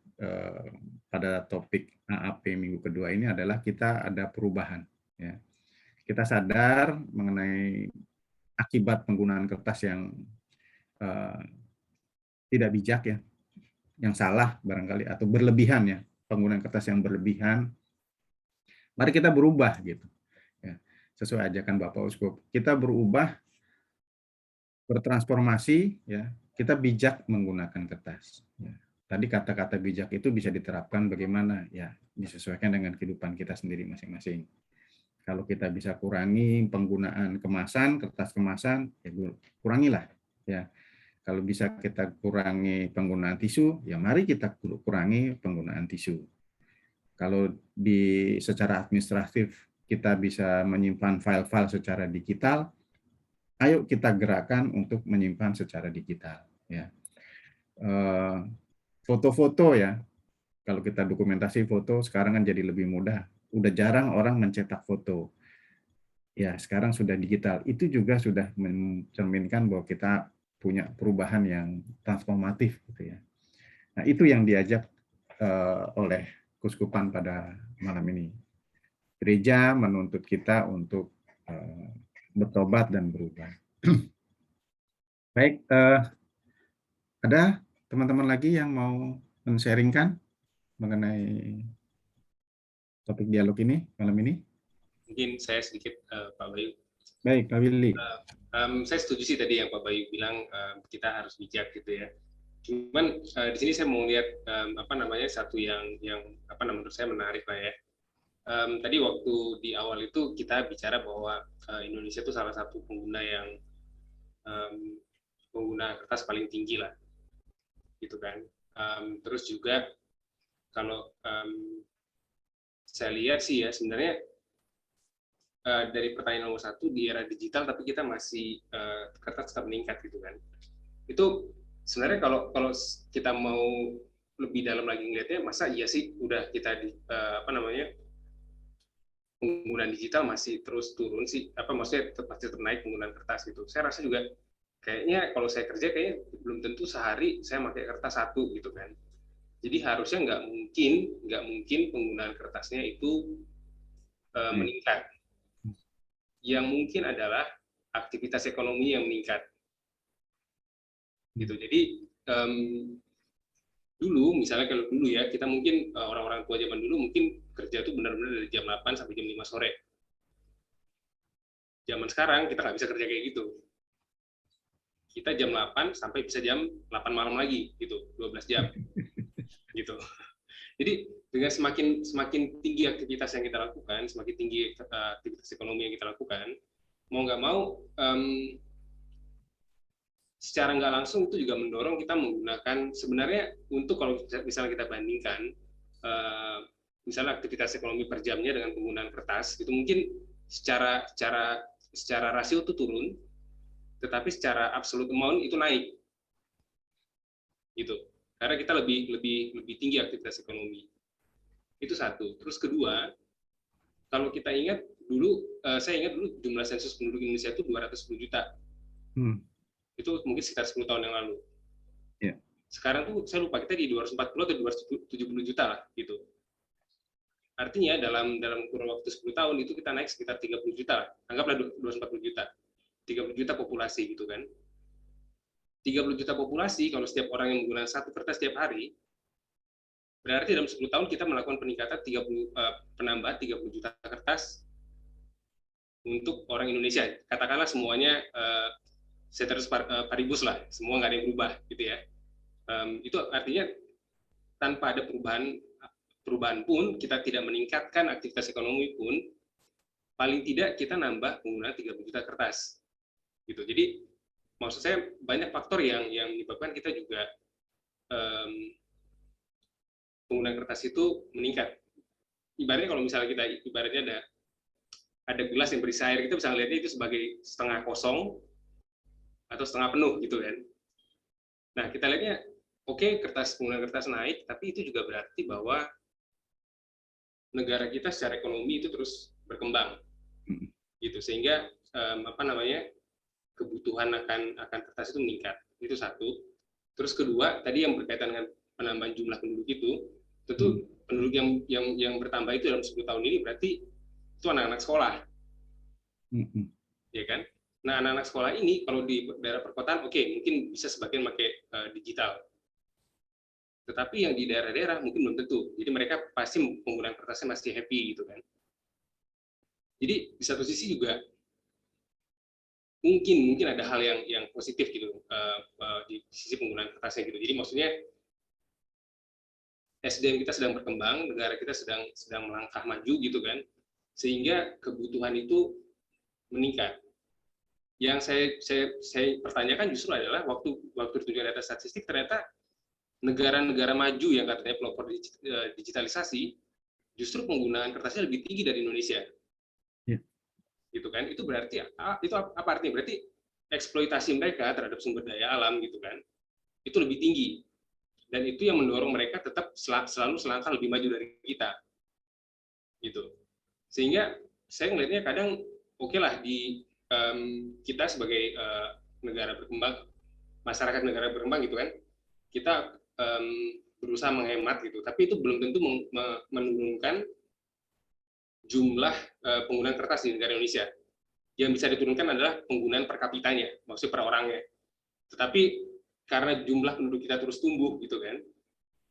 pada topik AAP minggu kedua ini adalah kita ada perubahan. Ya. Kita sadar mengenai akibat penggunaan kertas yang tidak bijak ya, yang salah barangkali atau berlebihan ya, penggunaan kertas yang berlebihan. Mari kita berubah gitu. Ya. Sesuai ajakan Bapak Uskup, kita berubah, bertransformasi ya. Kita bijak menggunakan kertas. Ya. Tadi kata-kata bijak itu bisa diterapkan bagaimana? Ya, disesuaikan dengan kehidupan kita sendiri masing-masing. Kalau kita bisa kurangi penggunaan kemasan, kertas kemasan, ya kurangilah. Ya. Kalau bisa kita kurangi penggunaan tisu, ya mari kita kurangi penggunaan tisu. Kalau secara administratif kita bisa menyimpan file-file secara digital, ayo kita gerakan untuk menyimpan secara digital. Ya. Foto-foto ya, kalau kita dokumentasi foto sekarang kan jadi lebih mudah. Udah jarang orang mencetak foto. Ya sekarang sudah digital. Itu juga sudah mencerminkan bahwa kita punya perubahan yang transformatif gitu ya. Nah itu yang diajak oleh Kuskupan pada malam ini. Gereja menuntut kita untuk bertobat dan berubah. Baik, ada teman-teman lagi yang mau men-sharingkan mengenai topik dialog ini malam ini? Mungkin saya sedikit, Pak Bayu. Baik, Pak Willy. Saya setuju sih tadi yang Pak Bayu bilang kita harus bijak gitu ya. Cuman di sini saya mau lihat satu yang menurut saya menarik lah ya. Tadi waktu di awal itu kita bicara bahwa Indonesia itu salah satu pengguna yang pengguna kertas paling tinggi lah, gitu kan. Terus juga kalau saya lihat sih ya sebenarnya dari pertanyaan nomor 1 di era digital, tapi kita masih kertas tetap meningkat gitu kan. Itu sebenarnya kalau kita mau lebih dalam lagi ngelihatnya, masa iya sih udah kita di penggunaan digital masih terus turun sih, maksudnya pasti tetap naik penggunaan kertas gitu. Saya rasa juga kayaknya kalau saya kerja kayaknya belum tentu sehari saya pakai kertas 1 gitu kan. Jadi harusnya nggak mungkin penggunaan kertasnya itu meningkat. Yang mungkin adalah aktivitas ekonomi yang meningkat. Gitu. Jadi dulu misalnya kalau dulu ya kita mungkin orang-orang tua zaman dulu mungkin kerja tuh benar-benar dari jam 8 sampai jam 5 sore. Zaman sekarang kita nggak bisa kerja kayak gitu. Kita jam 8 sampai bisa jam 8 malam lagi gitu, 12 jam. Gitu. Jadi dengan semakin tinggi aktivitas yang kita lakukan, semakin tinggi aktivitas ekonomi yang kita lakukan, mau nggak mau secara nggak langsung itu juga mendorong kita menggunakan, sebenarnya untuk kalau misalnya kita bandingkan misalnya aktivitas ekonomi per jamnya dengan penggunaan kertas, itu mungkin secara rasio itu turun, tetapi secara absolute amount itu naik gitu. Karena kita lebih tinggi aktivitas ekonomi. Itu satu. Terus kedua, kalau kita ingat dulu, saya ingat dulu jumlah sensus penduduk Indonesia itu 210 juta. Itu mungkin sekitar 10 tahun yang lalu. Yeah. Sekarang tuh saya lupa, kita di 240 atau 270 juta lah gitu. Artinya dalam kurun waktu 10 tahun itu kita naik sekitar 30 juta lah. Anggaplah 240 juta. 30 juta populasi gitu kan. 30 juta populasi, kalau setiap orang yang menggunakan satu kertas setiap hari, berarti dalam 10 tahun kita melakukan peningkatan penambahan 30 juta kertas untuk orang Indonesia. Katakanlah semuanya ceteris paribus lah, semua nggak ada yang berubah gitu ya. Itu artinya tanpa ada perubahan pun, kita tidak meningkatkan aktivitas ekonomi pun, paling tidak kita nambah penggunaan 30 juta kertas. Gitu. Jadi maksud saya banyak faktor yang menyebabkan kita juga penggunaan kertas itu meningkat. Ibaratnya kalau misalnya kita ibaratnya ada gelas yang berisi air, kita bisa melihatnya itu sebagai setengah kosong atau setengah penuh gitu kan. Nah, kita lihatnya oke, penggunaan kertas naik, tapi itu juga berarti bahwa negara kita secara ekonomi itu terus berkembang. Gitu. Sehingga kebutuhan akan kertas itu meningkat. Itu satu. Terus kedua, tadi yang berkaitan dengan penambahan jumlah penduduk itu, tentu penduduk yang bertambah itu dalam 10 tahun ini berarti itu anak-anak sekolah. Ya kan? Nah, anak-anak sekolah ini kalau di daerah perkotaan oke, mungkin bisa sebagian pakai digital. Tetapi yang di daerah-daerah mungkin belum tentu. Jadi mereka pasti penggunaan kertasnya masih happy gitu kan. Jadi di satu sisi juga mungkin ada hal yang positif gitu di sisi penggunaan kertasnya gitu. Jadi maksudnya SDM kita sedang berkembang, negara kita sedang melangkah maju gitu kan, sehingga kebutuhan itu meningkat. Yang saya pertanyakan justru adalah waktu ditunjukkan data statistik, ternyata negara-negara maju yang katanya pelopor digitalisasi justru penggunaan kertasnya lebih tinggi dari Indonesia. Gitu kan, itu berarti itu apa artinya? Berarti eksploitasi mereka terhadap sumber daya alam gitu kan itu lebih tinggi, dan itu yang mendorong mereka tetap selalu selangkah lebih maju dari kita gitu. Sehingga saya melihatnya kadang oke lah di kita sebagai negara berkembang, masyarakat negara berkembang gitu kan, kita berusaha menghemat gitu, tapi itu belum tentu menurunkan jumlah penggunaan kertas di negara Indonesia. Yang bisa diturunkan adalah penggunaan per kapitanya, maksudnya per orangnya. Tetapi karena jumlah penduduk kita terus tumbuh gitu kan,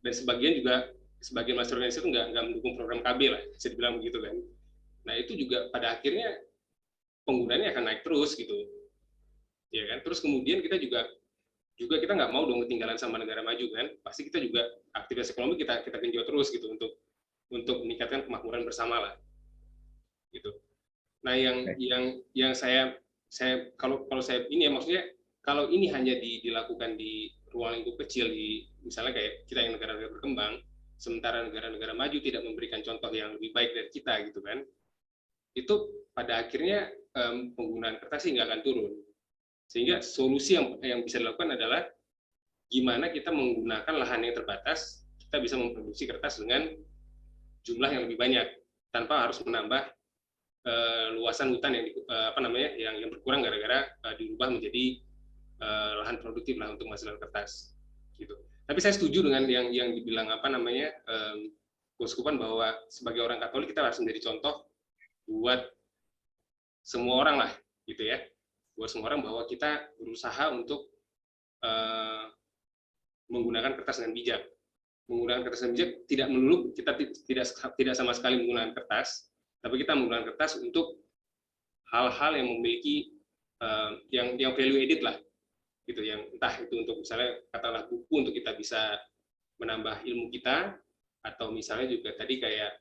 dan sebagian masyarakat Indonesia itu nggak mendukung program KB lah, bisa dibilang begitu kan. Nah itu juga pada akhirnya penggunaannya akan naik terus gitu, ya kan. Terus kemudian kita juga kita nggak mau dong ketinggalan sama negara maju kan. Pasti kita juga aktivitas ekonomi kita genjot terus gitu untuk meningkatkan kemakmuran bersama lah. Gitu. Nah, yang saya kalau saya ini ya, maksudnya kalau ini hanya dilakukan di ruang lingkup kecil, di misalnya kayak kita yang negara-negara berkembang, sementara negara-negara maju tidak memberikan contoh yang lebih baik dari kita gitu kan, itu pada akhirnya penggunaan kertas nggak akan turun. Sehingga solusi yang bisa dilakukan adalah gimana kita menggunakan lahan yang terbatas, kita bisa memproduksi kertas dengan jumlah yang lebih banyak tanpa harus menambah luasan hutan yang berkurang gara-gara dirubah menjadi lahan produktif lah untuk menghasilkan kertas gitu. Tapi saya setuju dengan yang dibilang Keuskupan bahwa sebagai orang Katolik kita harus menjadi contoh buat semua orang lah gitu ya, buat semua orang bahwa kita berusaha untuk menggunakan kertas dengan bijak. Menggunakan kertas dengan bijak tidak melulu kita tidak sama sekali menggunakan kertas, tapi kita menggunakan kertas untuk hal-hal yang memiliki yang value added lah gitu, yang entah itu untuk misalnya katakanlah buku untuk kita bisa menambah ilmu kita, atau misalnya juga tadi kayak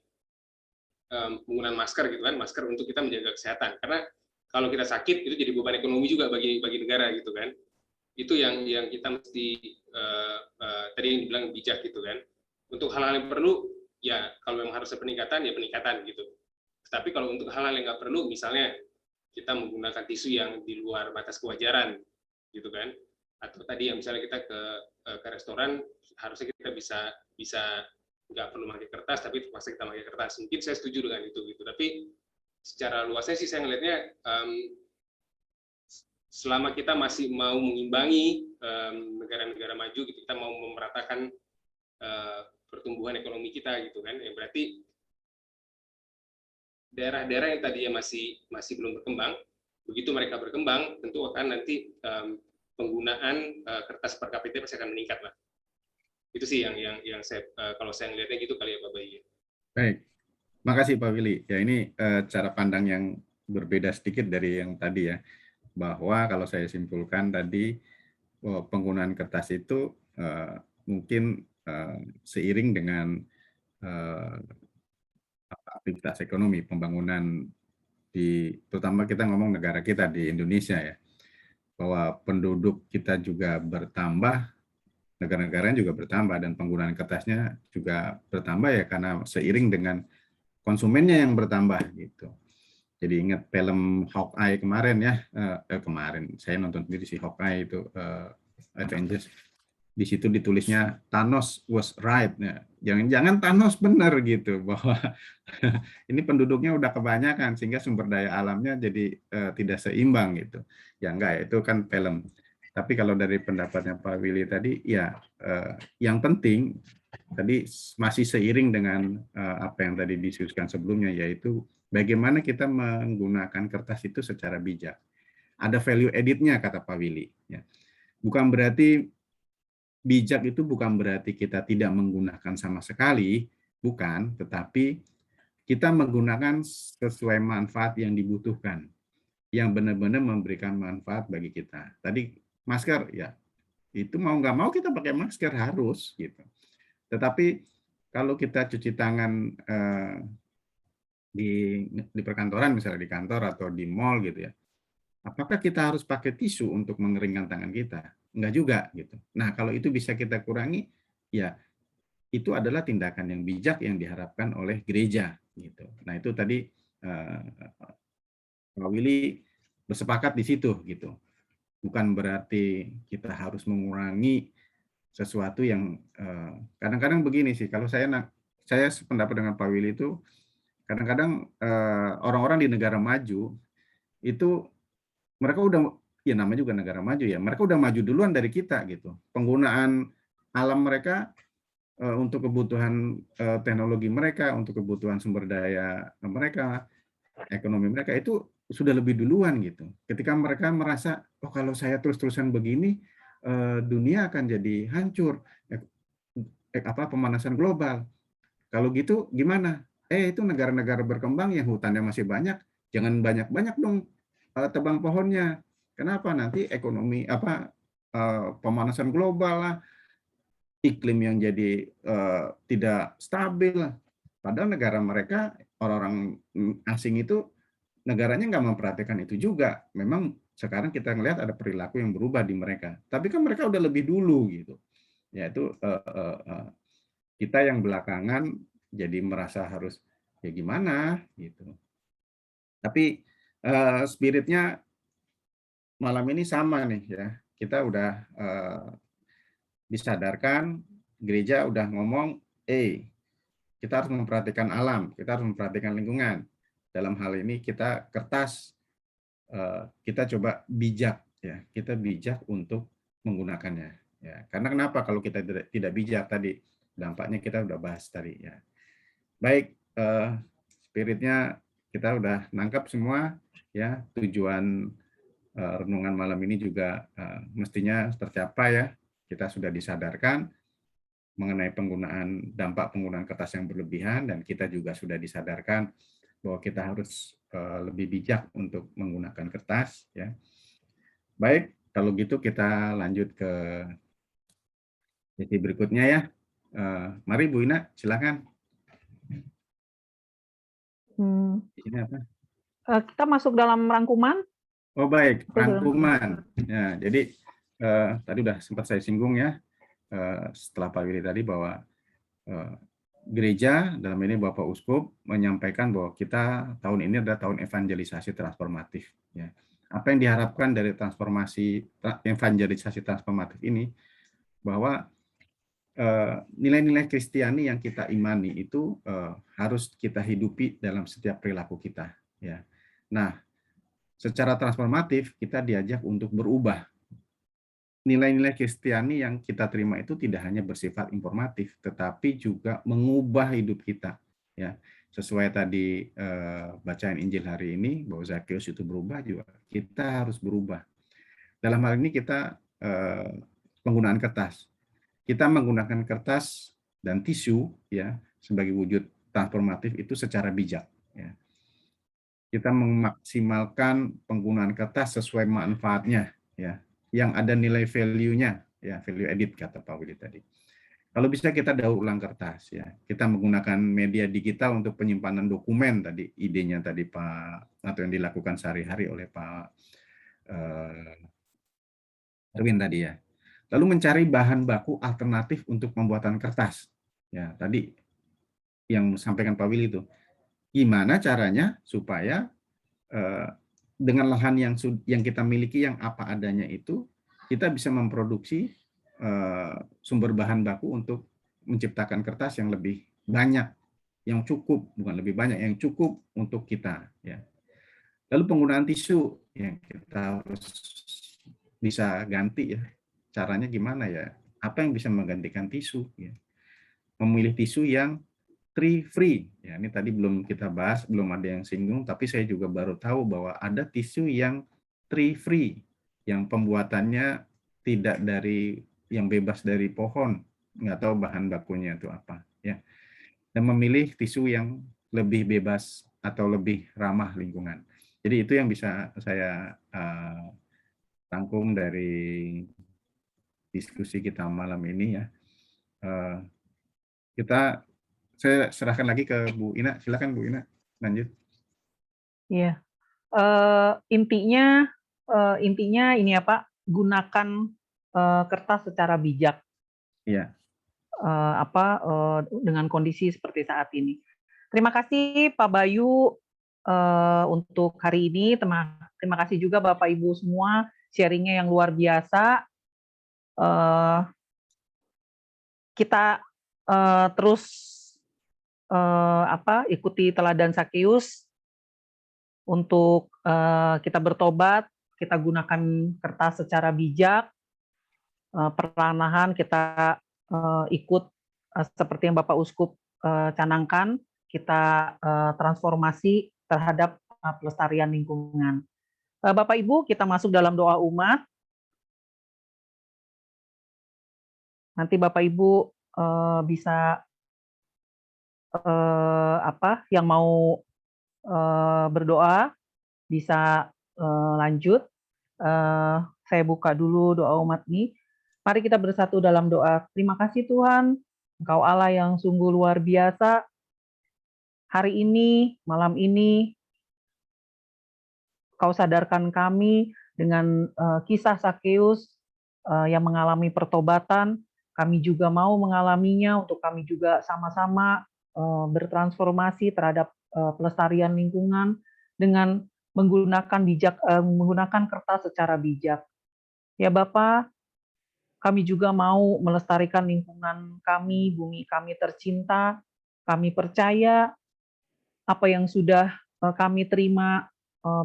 penggunaan masker gitu kan, masker untuk kita menjaga kesehatan, karena kalau kita sakit itu jadi beban ekonomi juga bagi negara gitu kan. Itu yang kita mesti tadi yang dibilang bijak gitu kan. Untuk hal-hal yang perlu ya kalau memang harus ada peningkatan ya peningkatan gitu. Tapi kalau untuk hal-hal yang nggak perlu, misalnya kita menggunakan tisu yang di luar batas kewajaran, gitu kan, Atau tadi yang misalnya kita ke restoran, harusnya kita bisa nggak perlu pakai kertas, tapi terpaksa kita pakai kertas. Mungkin saya setuju dengan itu gitu. Tapi secara luasnya sih saya ngelihatnya selama kita masih mau mengimbangi negara-negara maju, gitu, kita mau memeratakan pertumbuhan ekonomi kita gitu kan, ya berarti daerah-daerah yang tadinya masih belum berkembang, begitu mereka berkembang, tentu akan nanti penggunaan kertas per kapita pasti akan meningkat lah. Itu sih yang saya kalau saya ngelihatnya gitu kali ya Pak Bayi. Baik, makasih Pak Willy. Ya ini cara pandang yang berbeda sedikit dari yang tadi ya, bahwa kalau saya simpulkan tadi penggunaan kertas itu mungkin seiring dengan aktivitas ekonomi, pembangunan terutama kita ngomong negara kita di Indonesia ya, bahwa penduduk kita juga bertambah, negara-negara juga bertambah, dan penggunaan kertasnya juga bertambah ya karena seiring dengan konsumennya yang bertambah gitu. Jadi ingat film Hawkeye kemarin ya, kemarin saya nonton sendiri si Hawkeye itu Avengers. Di situ ditulisnya Thanos was right. Ya, jangan-jangan Thanos benar gitu, bahwa ini penduduknya udah kebanyakan sehingga sumber daya alamnya jadi tidak seimbang gitu. Ya enggak, itu kan film. Tapi kalau dari pendapatnya Pak Willy tadi, ya yang penting tadi masih seiring dengan apa yang tadi diskusikan sebelumnya, yaitu bagaimana kita menggunakan kertas itu secara bijak. Ada value edit-nya kata Pak Willy. Ya. Bukan berarti bijak itu bukan berarti kita tidak menggunakan sama sekali, bukan, tetapi kita menggunakan sesuai manfaat yang dibutuhkan, yang benar-benar memberikan manfaat bagi kita. Tadi masker, ya itu mau nggak mau kita pakai masker harus gitu. Tetapi kalau kita cuci tangan di perkantoran, misalnya di kantor atau di mall gitu ya, apakah kita harus pakai tisu untuk mengeringkan tangan kita? Enggak juga gitu. Nah, kalau itu bisa kita kurangi, ya itu adalah tindakan yang bijak yang diharapkan oleh gereja gitu. Nah, itu tadi Pak Willy bersepakat di situ gitu. Bukan berarti kita harus mengurangi sesuatu yang kadang-kadang begini sih. Kalau saya sependapat dengan Pak Willy itu kadang-kadang orang-orang di negara maju itu mereka udah, ya namanya juga negara maju ya, mereka udah maju duluan dari kita gitu. Penggunaan alam mereka untuk kebutuhan teknologi mereka, untuk kebutuhan sumber daya mereka, ekonomi mereka itu sudah lebih duluan gitu. Ketika mereka merasa, oh kalau saya terus-terusan begini, dunia akan jadi hancur, pemanasan global. Kalau gitu gimana? Itu negara-negara berkembang yang hutannya masih banyak, jangan banyak-banyak dong tebang pohonnya. Kenapa? Nanti ekonomi pemanasan global lah, iklim yang jadi tidak stabil lah. Padahal negara mereka, orang-orang asing itu negaranya nggak memperhatikan itu juga. Memang sekarang kita ngelihat ada perilaku yang berubah di mereka. Tapi kan mereka udah lebih dulu gitu. Yaitu kita yang belakangan jadi merasa harus ya gimana gitu. Tapi spiritnya malam ini sama nih ya. Kita udah disadarkan, gereja udah ngomong, kita harus memperhatikan alam, kita harus memperhatikan lingkungan. Dalam hal ini kita kertas, kita coba bijak ya, kita bijak untuk menggunakannya. Ya, karena kenapa kalau kita tidak bijak tadi, dampaknya kita udah bahas tadi ya. Baik, spiritnya kita udah nangkap semua ya, tujuan renungan malam ini juga mestinya tercapai ya. Kita sudah disadarkan mengenai dampak penggunaan kertas yang berlebihan, dan kita juga sudah disadarkan bahwa kita harus lebih bijak untuk menggunakan kertas ya. Baik, kalau gitu kita lanjut ke sesi berikutnya ya. Mari Bu Ina, silakan. Ini apa? Kita masuk dalam rangkuman. Oh baik, rangkuman. Ya, jadi tadi udah sempat saya singgung ya, setelah Pak Willy tadi, bahwa gereja, dalam ini Bapak Uskup, menyampaikan bahwa kita tahun ini adalah tahun evangelisasi transformatif. Ya. apa yang diharapkan dari transformasi evangelisasi transformatif ini, bahwa nilai-nilai Kristiani yang kita imani itu harus kita hidupi dalam setiap perilaku kita. Ya. Nah, secara transformatif kita diajak untuk berubah. Nilai-nilai Kristiani yang kita terima itu tidak hanya bersifat informatif, tetapi juga mengubah hidup kita. Ya, sesuai tadi bacaan Injil hari ini bahwa Zakheus itu berubah, juga kita harus berubah. Dalam hal ini kita penggunaan kertas. Kita menggunakan kertas dan tisu ya sebagai wujud transformatif itu secara bijak. Ya. Kita memaksimalkan penggunaan kertas sesuai manfaatnya, ya, yang ada nilai value-nya, ya, value added kata Pak Willy tadi. Kalau bisa kita daur ulang kertas, ya, kita menggunakan media digital untuk penyimpanan dokumen tadi, idenya tadi Pak, atau yang dilakukan sehari-hari oleh Pak Erwin tadi ya. Lalu mencari bahan baku alternatif untuk pembuatan kertas. Ya, tadi yang sampaikan Pak Willy itu. Gimana caranya supaya dengan lahan yang kita miliki yang apa adanya itu, kita bisa memproduksi sumber bahan baku untuk menciptakan kertas yang lebih banyak, yang cukup, bukan lebih banyak, yang cukup untuk kita. Ya. Lalu penggunaan tisu, yang kita harus bisa ganti ya. Caranya gimana ya? Apa yang bisa menggantikan tisu? Ya. Memilih tisu yang tree-free. Ya, ini tadi belum kita bahas, belum ada yang singgung, tapi saya juga baru tahu bahwa ada tisu yang tree-free, yang pembuatannya tidak dari yang bebas dari pohon, nggak tahu bahan bakunya itu apa. Ya. Dan memilih tisu yang lebih bebas atau lebih ramah lingkungan. Jadi itu yang bisa saya rangkum dari diskusi kita malam ini ya. Saya serahkan lagi ke Bu Ina. Silakan Bu Ina, lanjut. Iya. Intinya ini ya Pak, gunakan kertas secara bijak. Iya. Dengan kondisi seperti saat ini. Terima kasih Pak Bayu untuk hari ini. Terima kasih juga Bapak Ibu semua sharingnya yang luar biasa. Kita terus ikuti teladan Zakheus untuk kita bertobat, kita gunakan kertas secara bijak, perlahan-lahan kita ikut seperti yang Bapak Uskup canangkan, kita transformasi terhadap pelestarian lingkungan. Bapak Ibu, kita masuk dalam doa umat. Nanti Bapak Ibu bisa yang mau berdoa bisa lanjut. Saya buka dulu doa umat ini. Mari kita bersatu dalam doa. Terima kasih Tuhan, Engkau Allah yang sungguh luar biasa. Hari ini, malam ini, Kau sadarkan kami dengan kisah Zakheus yang mengalami pertobatan. Kami juga mau mengalaminya untuk kami juga sama-sama bertransformasi terhadap pelestarian lingkungan dengan menggunakan kertas secara bijak. Ya Bapak, kami juga mau melestarikan lingkungan kami, bumi kami tercinta. Kami percaya apa yang sudah kami terima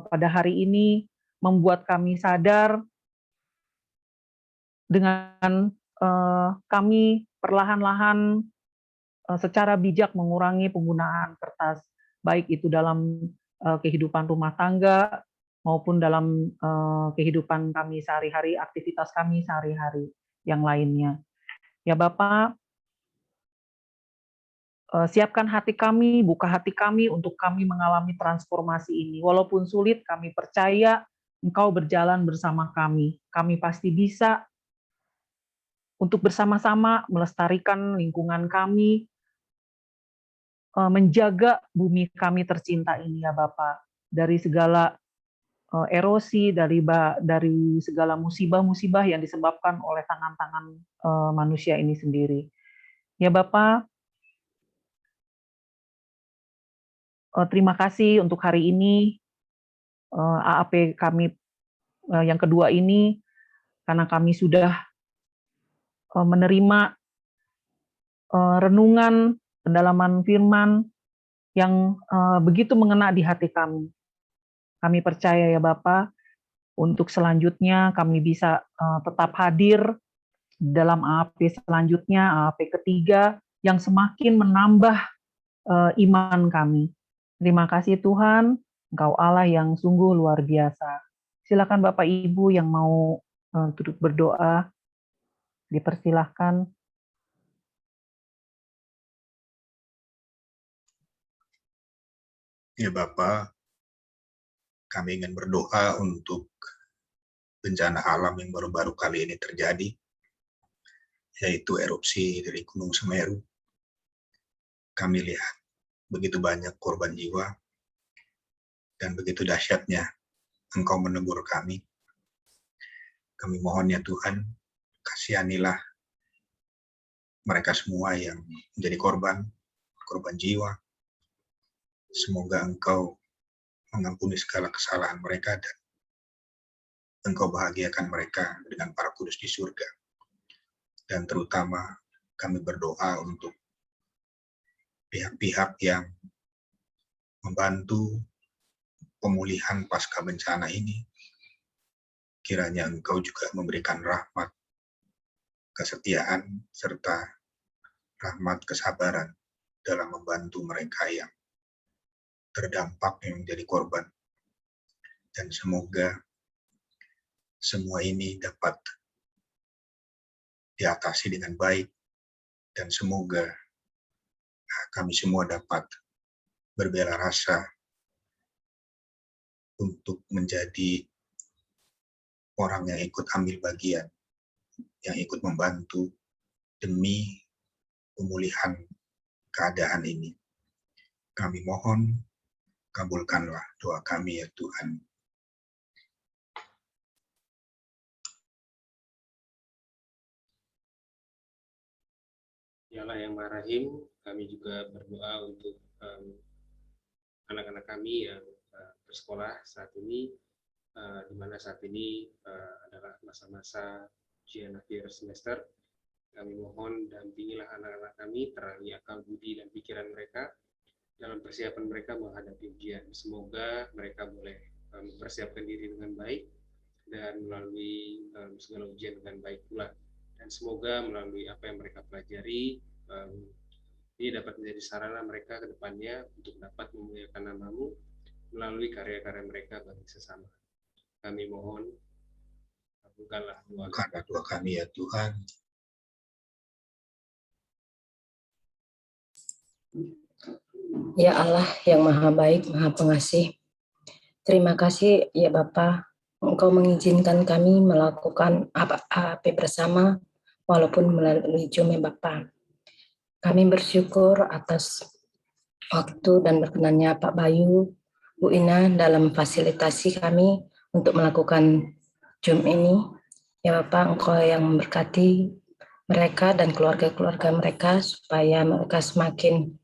pada hari ini membuat kami sadar dengan kami perlahan-lahan secara bijak mengurangi penggunaan kertas, baik itu dalam kehidupan rumah tangga maupun dalam kehidupan kami sehari-hari, aktivitas kami sehari-hari yang lainnya. Ya Bapak, siapkan hati kami, buka hati kami untuk kami mengalami transformasi ini. Walaupun sulit, kami percaya Engkau berjalan bersama kami. Kami pasti bisa untuk bersama-sama melestarikan lingkungan kami, menjaga bumi kami tercinta ini ya Bapak, dari segala erosi, dari segala musibah-musibah yang disebabkan oleh tangan-tangan manusia ini sendiri. Ya Bapak, terima kasih untuk hari ini AAP kami yang kedua ini, karena kami sudah menerima renungan, pendalaman firman yang begitu mengena di hati kami. Kami percaya ya Bapa, untuk selanjutnya kami bisa tetap hadir dalam AAP selanjutnya, AAP ketiga, yang semakin menambah iman kami. Terima kasih Tuhan, Engkau Allah yang sungguh luar biasa. Silakan Bapak Ibu yang mau duduk berdoa, dipersilahkan. Ya Bapak, kami ingin berdoa untuk bencana alam yang baru-baru kali ini terjadi, yaitu erupsi dari Gunung Semeru. Kami lihat begitu banyak korban jiwa, dan begitu dahsyatnya Engkau menegur kami. Kami mohon ya Tuhan, kasihanilah mereka semua yang menjadi korban jiwa. Semoga Engkau mengampuni segala kesalahan mereka dan Engkau bahagiakan mereka dengan para kudus di surga. Dan terutama kami berdoa untuk pihak-pihak yang membantu pemulihan pasca bencana ini. Kiranya Engkau juga memberikan rahmat, kesetiaan, serta rahmat kesabaran dalam membantu mereka yang terdampak yang menjadi korban. Dan semoga semua ini dapat diatasi dengan baik, dan semoga kami semua dapat berbela rasa untuk menjadi orang yang ikut ambil bagian, yang ikut membantu demi pemulihan keadaan ini. Kami mohon, kabulkanlah doa kami ya Tuhan. Ya Allah yang Maha Rahim, kami juga berdoa untuk anak-anak kami yang bersekolah saat ini, di mana saat ini adalah masa-masa ujian akhir semester. Kami mohon dampingilah anak-anak kami, terangi akal budi dan pikiran mereka dalam persiapan mereka menghadapi ujian. Semoga mereka boleh mempersiapkan diri dengan baik dan melalui segala ujian dengan baik pula. Dan semoga melalui apa yang mereka pelajari, ini dapat menjadi sarana mereka ke depannya untuk dapat memuliakan nama-Mu melalui karya-karya mereka bagi sesama. Kami mohon, kabulkanlah doa kami ya Tuhan. Ya Allah yang Maha Baik, Maha Pengasih, terima kasih ya Bapa, Engkau mengizinkan kami melakukan AAP bersama walaupun melalui Zoom ya Bapa. Kami bersyukur atas waktu dan berkenannya Pak Bayu, Bu Ina dalam fasilitasi kami untuk melakukan Zoom ini. Ya Bapak, Engkau yang memberkati mereka dan keluarga-keluarga mereka supaya mereka semakin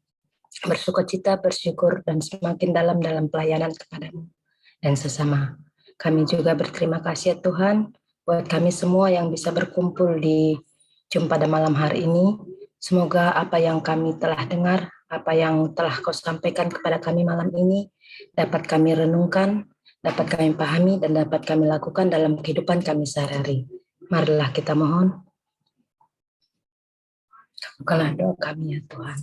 bersukacita, bersyukur, dan semakin dalam pelayanan kepadamu dan sesama. Kami juga berterima kasih ya Tuhan buat kami semua yang bisa berkumpul di Zoom pada malam hari ini. Semoga apa yang kami telah dengar, apa yang telah Kau sampaikan kepada kami malam ini dapat kami renungkan, dapat kami pahami, dan dapat kami lakukan dalam kehidupan kami sehari-hari. Marilah kita mohon. Kabulkanlah doa kami ya Tuhan.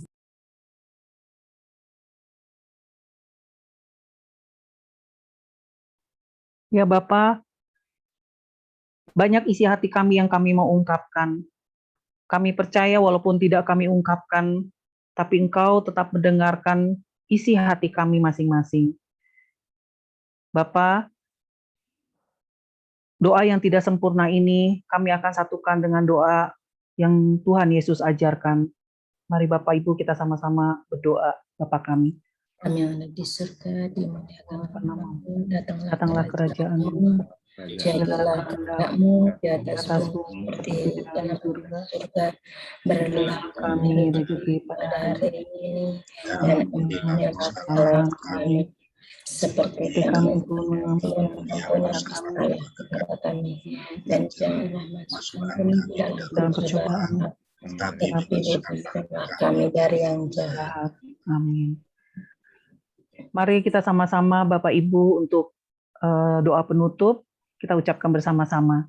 Ya Bapa, banyak isi hati kami yang kami mau ungkapkan. Kami percaya walaupun tidak kami ungkapkan, tapi Engkau tetap mendengarkan isi hati kami masing-masing. Bapa, doa yang tidak sempurna ini kami akan satukan dengan doa yang Tuhan Yesus ajarkan. Mari Bapak Ibu kita sama-sama berdoa, Bapa kami. Kami yang ada di surga, dimuliakan namamu, Datanglah kerajaan-Mu, jadilah kehendak-Mu di atas bumi seperti di dalam surga. Berilah kami rezeki pada hari ini, dan ampuni kesalahan kami, seperti kami kami pun mengampuni kepada kami kepada kami, dan janganlah masukkan kami dalam percobaan, tapi tapi bebaskanlah bebaskanlah kami dari yang jahat. jahat. Amin. Mari kita sama-sama Bapak Ibu untuk doa penutup kita ucapkan bersama-sama.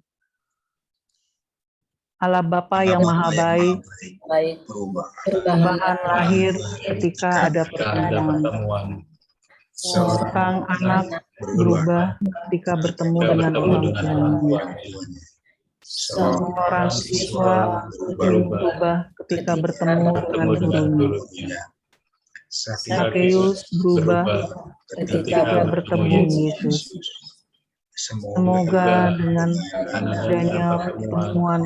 Allah Bapa yang Maha Baik, Baik, perubahan lahir ketika ada pertemuan. Sang anak berubah ketika bertemu dengan orang tuanya. Seorang siswa berubah ketika bertemu dengan gurunya. Sakeus berubah ketika bertemu Yesus. Semoga dengan adanya pertemuan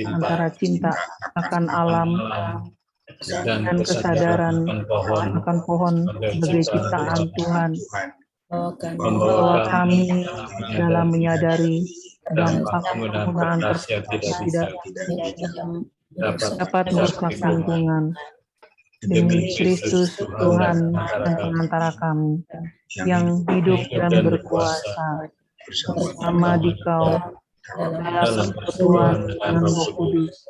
antara cinta akan alam dan kesadaran akan pohon sebagai ciptaan Tuhan, bahwa kami dalam menyadari dampak penggunaan kertas tidak dapat merusak lingkungan. Demi Kristus Tuhan dan pengantara kami, yang hidup dan berkuasa bersama Dikau dalam persekutuan dengan Roh Kudus,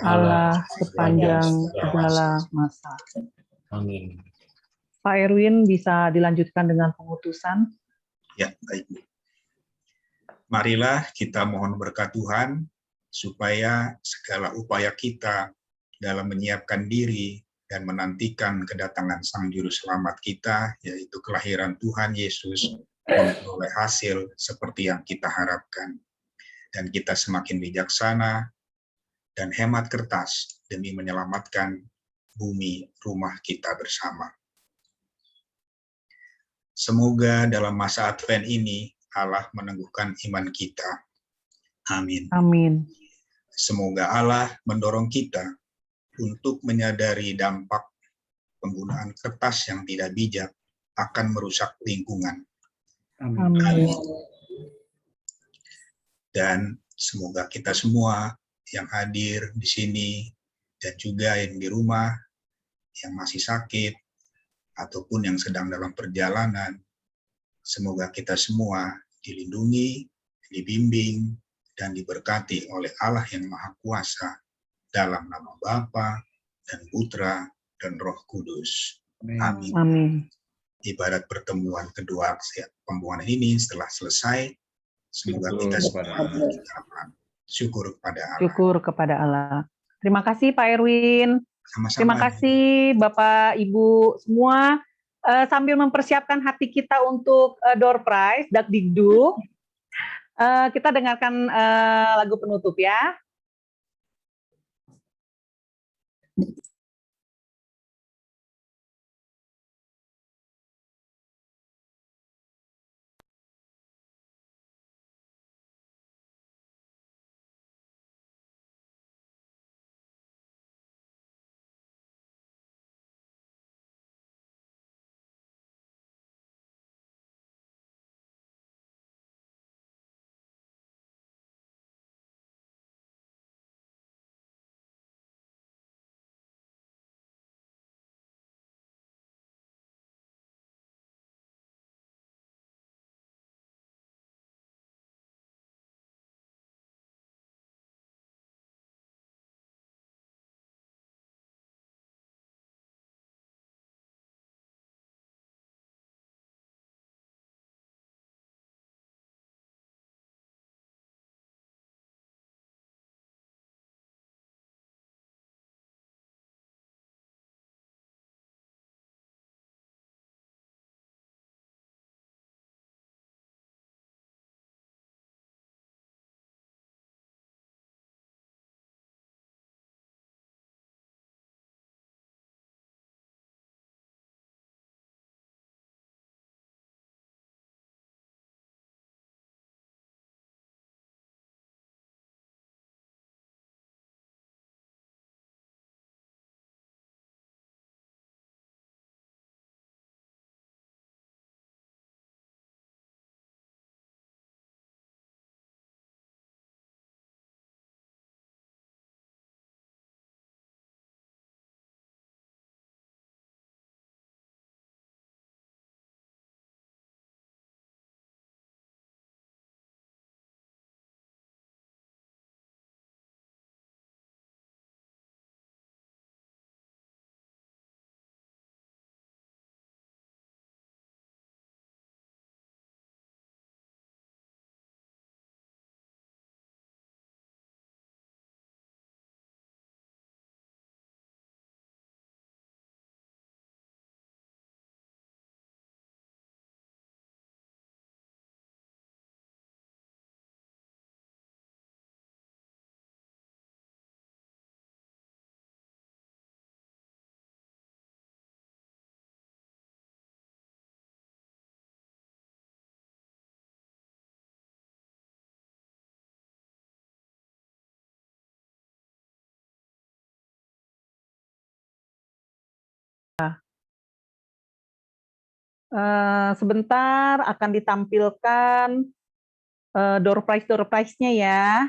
Allah sepanjang segala masa. Amin. Pak Erwin bisa dilanjutkan dengan pengutusan. Ya, baik. Marilah kita mohon berkat Tuhan supaya segala upaya kita dalam menyiapkan diri dan menantikan kedatangan Sang Juru Selamat kita, yaitu kelahiran Tuhan Yesus, memperoleh hasil seperti yang kita harapkan. Dan kita semakin bijaksana dan hemat kertas demi menyelamatkan bumi rumah kita bersama. Semoga dalam masa Advent ini Allah meneguhkan iman kita. Amin. Amin. Semoga Allah mendorong kita untuk menyadari dampak penggunaan kertas yang tidak bijak akan merusak lingkungan. Amin. Dan semoga kita semua yang hadir di sini dan juga yang di rumah, yang masih sakit, ataupun yang sedang dalam perjalanan, semoga kita semua dilindungi, dibimbing, dan diberkati oleh Allah yang Maha Kuasa dalam nama Bapa dan Putra dan Roh Kudus. Amin. Amin. Ibadat pertemuan kedua pembuangan ini setelah selesai, semoga kita semua syukur kepada Allah. Syukur kepada Allah. Terima kasih Pak Erwin. Sama-sama. Terima kasih Bapak Ibu semua. Sambil mempersiapkan hati kita untuk door prize, Dakdikduk, kita dengarkan lagu penutup ya. Sebentar akan ditampilkan door prize-nya ya.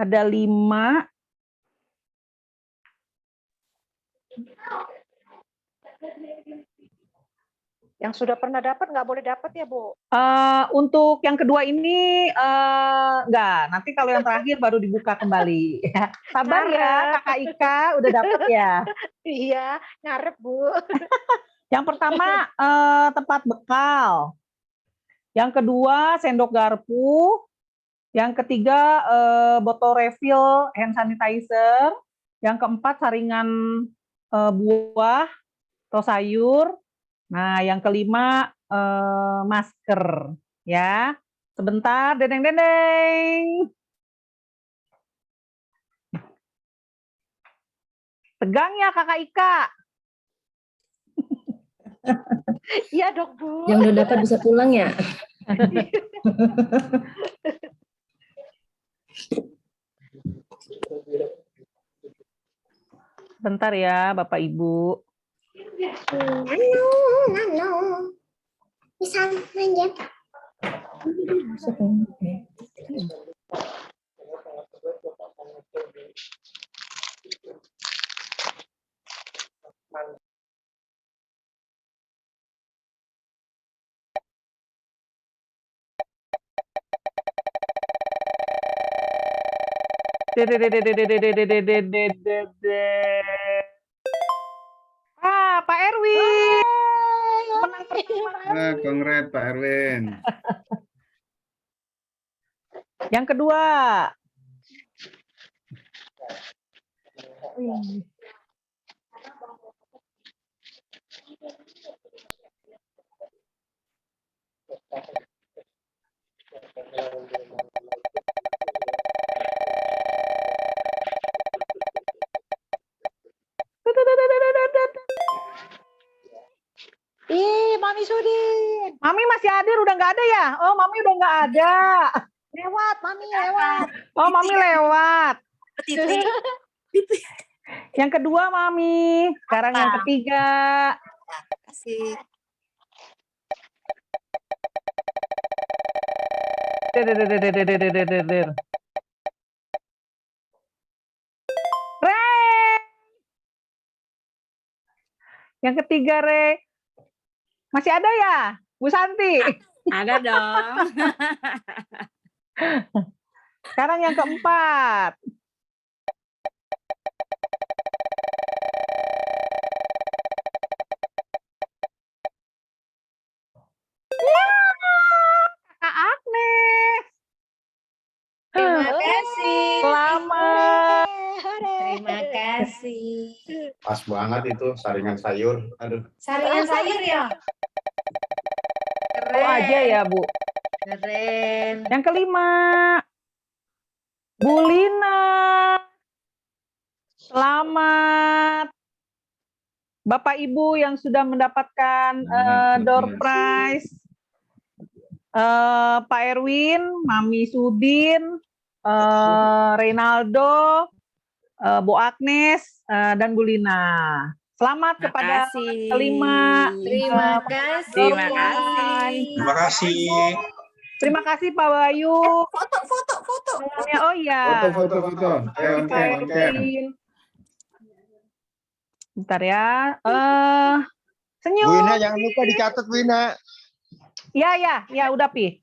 Ada 5. Yang sudah pernah dapat nggak boleh dapat ya, Bu? Untuk yang kedua ini enggak, nanti kalau yang terakhir baru dibuka kembali. Sabar ya, Kakak Ika udah dapat ya. Iya, ngarep, Bu. Yang pertama tempat bekal. Yang kedua sendok garpu. Yang ketiga botol refill hand sanitizer. Yang keempat saringan buah atau sayur. Nah, yang kelima masker, ya. Sebentar, dedeng-dedeng. Tegang ya Kakak Ika? Iya dok, Bu. Yang udah dapat bisa pulang ya? Bentar ya Bapak Ibu. Bisa lanjut. Pak Erwin. Menang pertama. Kongres Pak Erwin. Yang kedua. Ih, Mami Sudin. Mami masih hadir, udah nggak ada ya? Oh, Mami udah nggak ada. Lewat, Mami lewat. Oh, Mami lewat. Titri. Yang kedua, Mami. Sekarang yang ketiga. Kasih. Yang ketiga, Re. Masih ada ya, Bu Santi? Ada dong. Sekarang yang keempat. Kak Agnes. Terima kasih. Selamat. Terima kasih. Pas banget itu saringan sayur. Aduh. Saringan sayur ya? Oh aja ya, Bu. Keren. Yang kelima. Bu Lina. Selamat. Bapak Ibu yang sudah mendapatkan door prize. Pak Erwin, Mami Sudin, Reynaldo, Bu Agnes, dan Bu Lina. Selamat kepada kelima. Terima kasih. Terima kasih. Terima kasih. Terima kasih Pak Bayu. Foto. Oh iya. Foto. Pak Erwin. Bentar ya. Senyum. Bu Ina jangan lupa dicatat Bu Ina. Ya, udah Pi.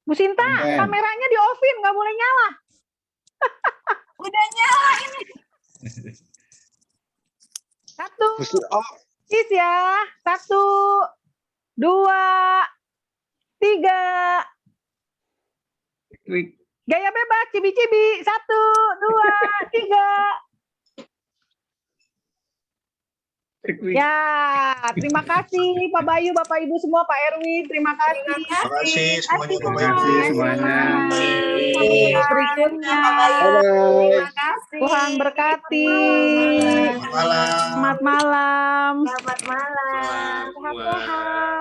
Bu Sinta, kameranya di off-in, nggak boleh nyala. Udah nyala ini. Satu. Sis ya. 1, 2, 3. Gaya bebas, cibi-cibi. 1, 2, 3. Ya, terima kasih Pak Bayu, Bapak Ibu semua, Pak Erwin, terima kasih. Terima kasih semuanya. Berikutnya. Terima kasih. Tuhan berkati. Selamat malam. Selamat malam. Selamat malam. Sehat-sehat.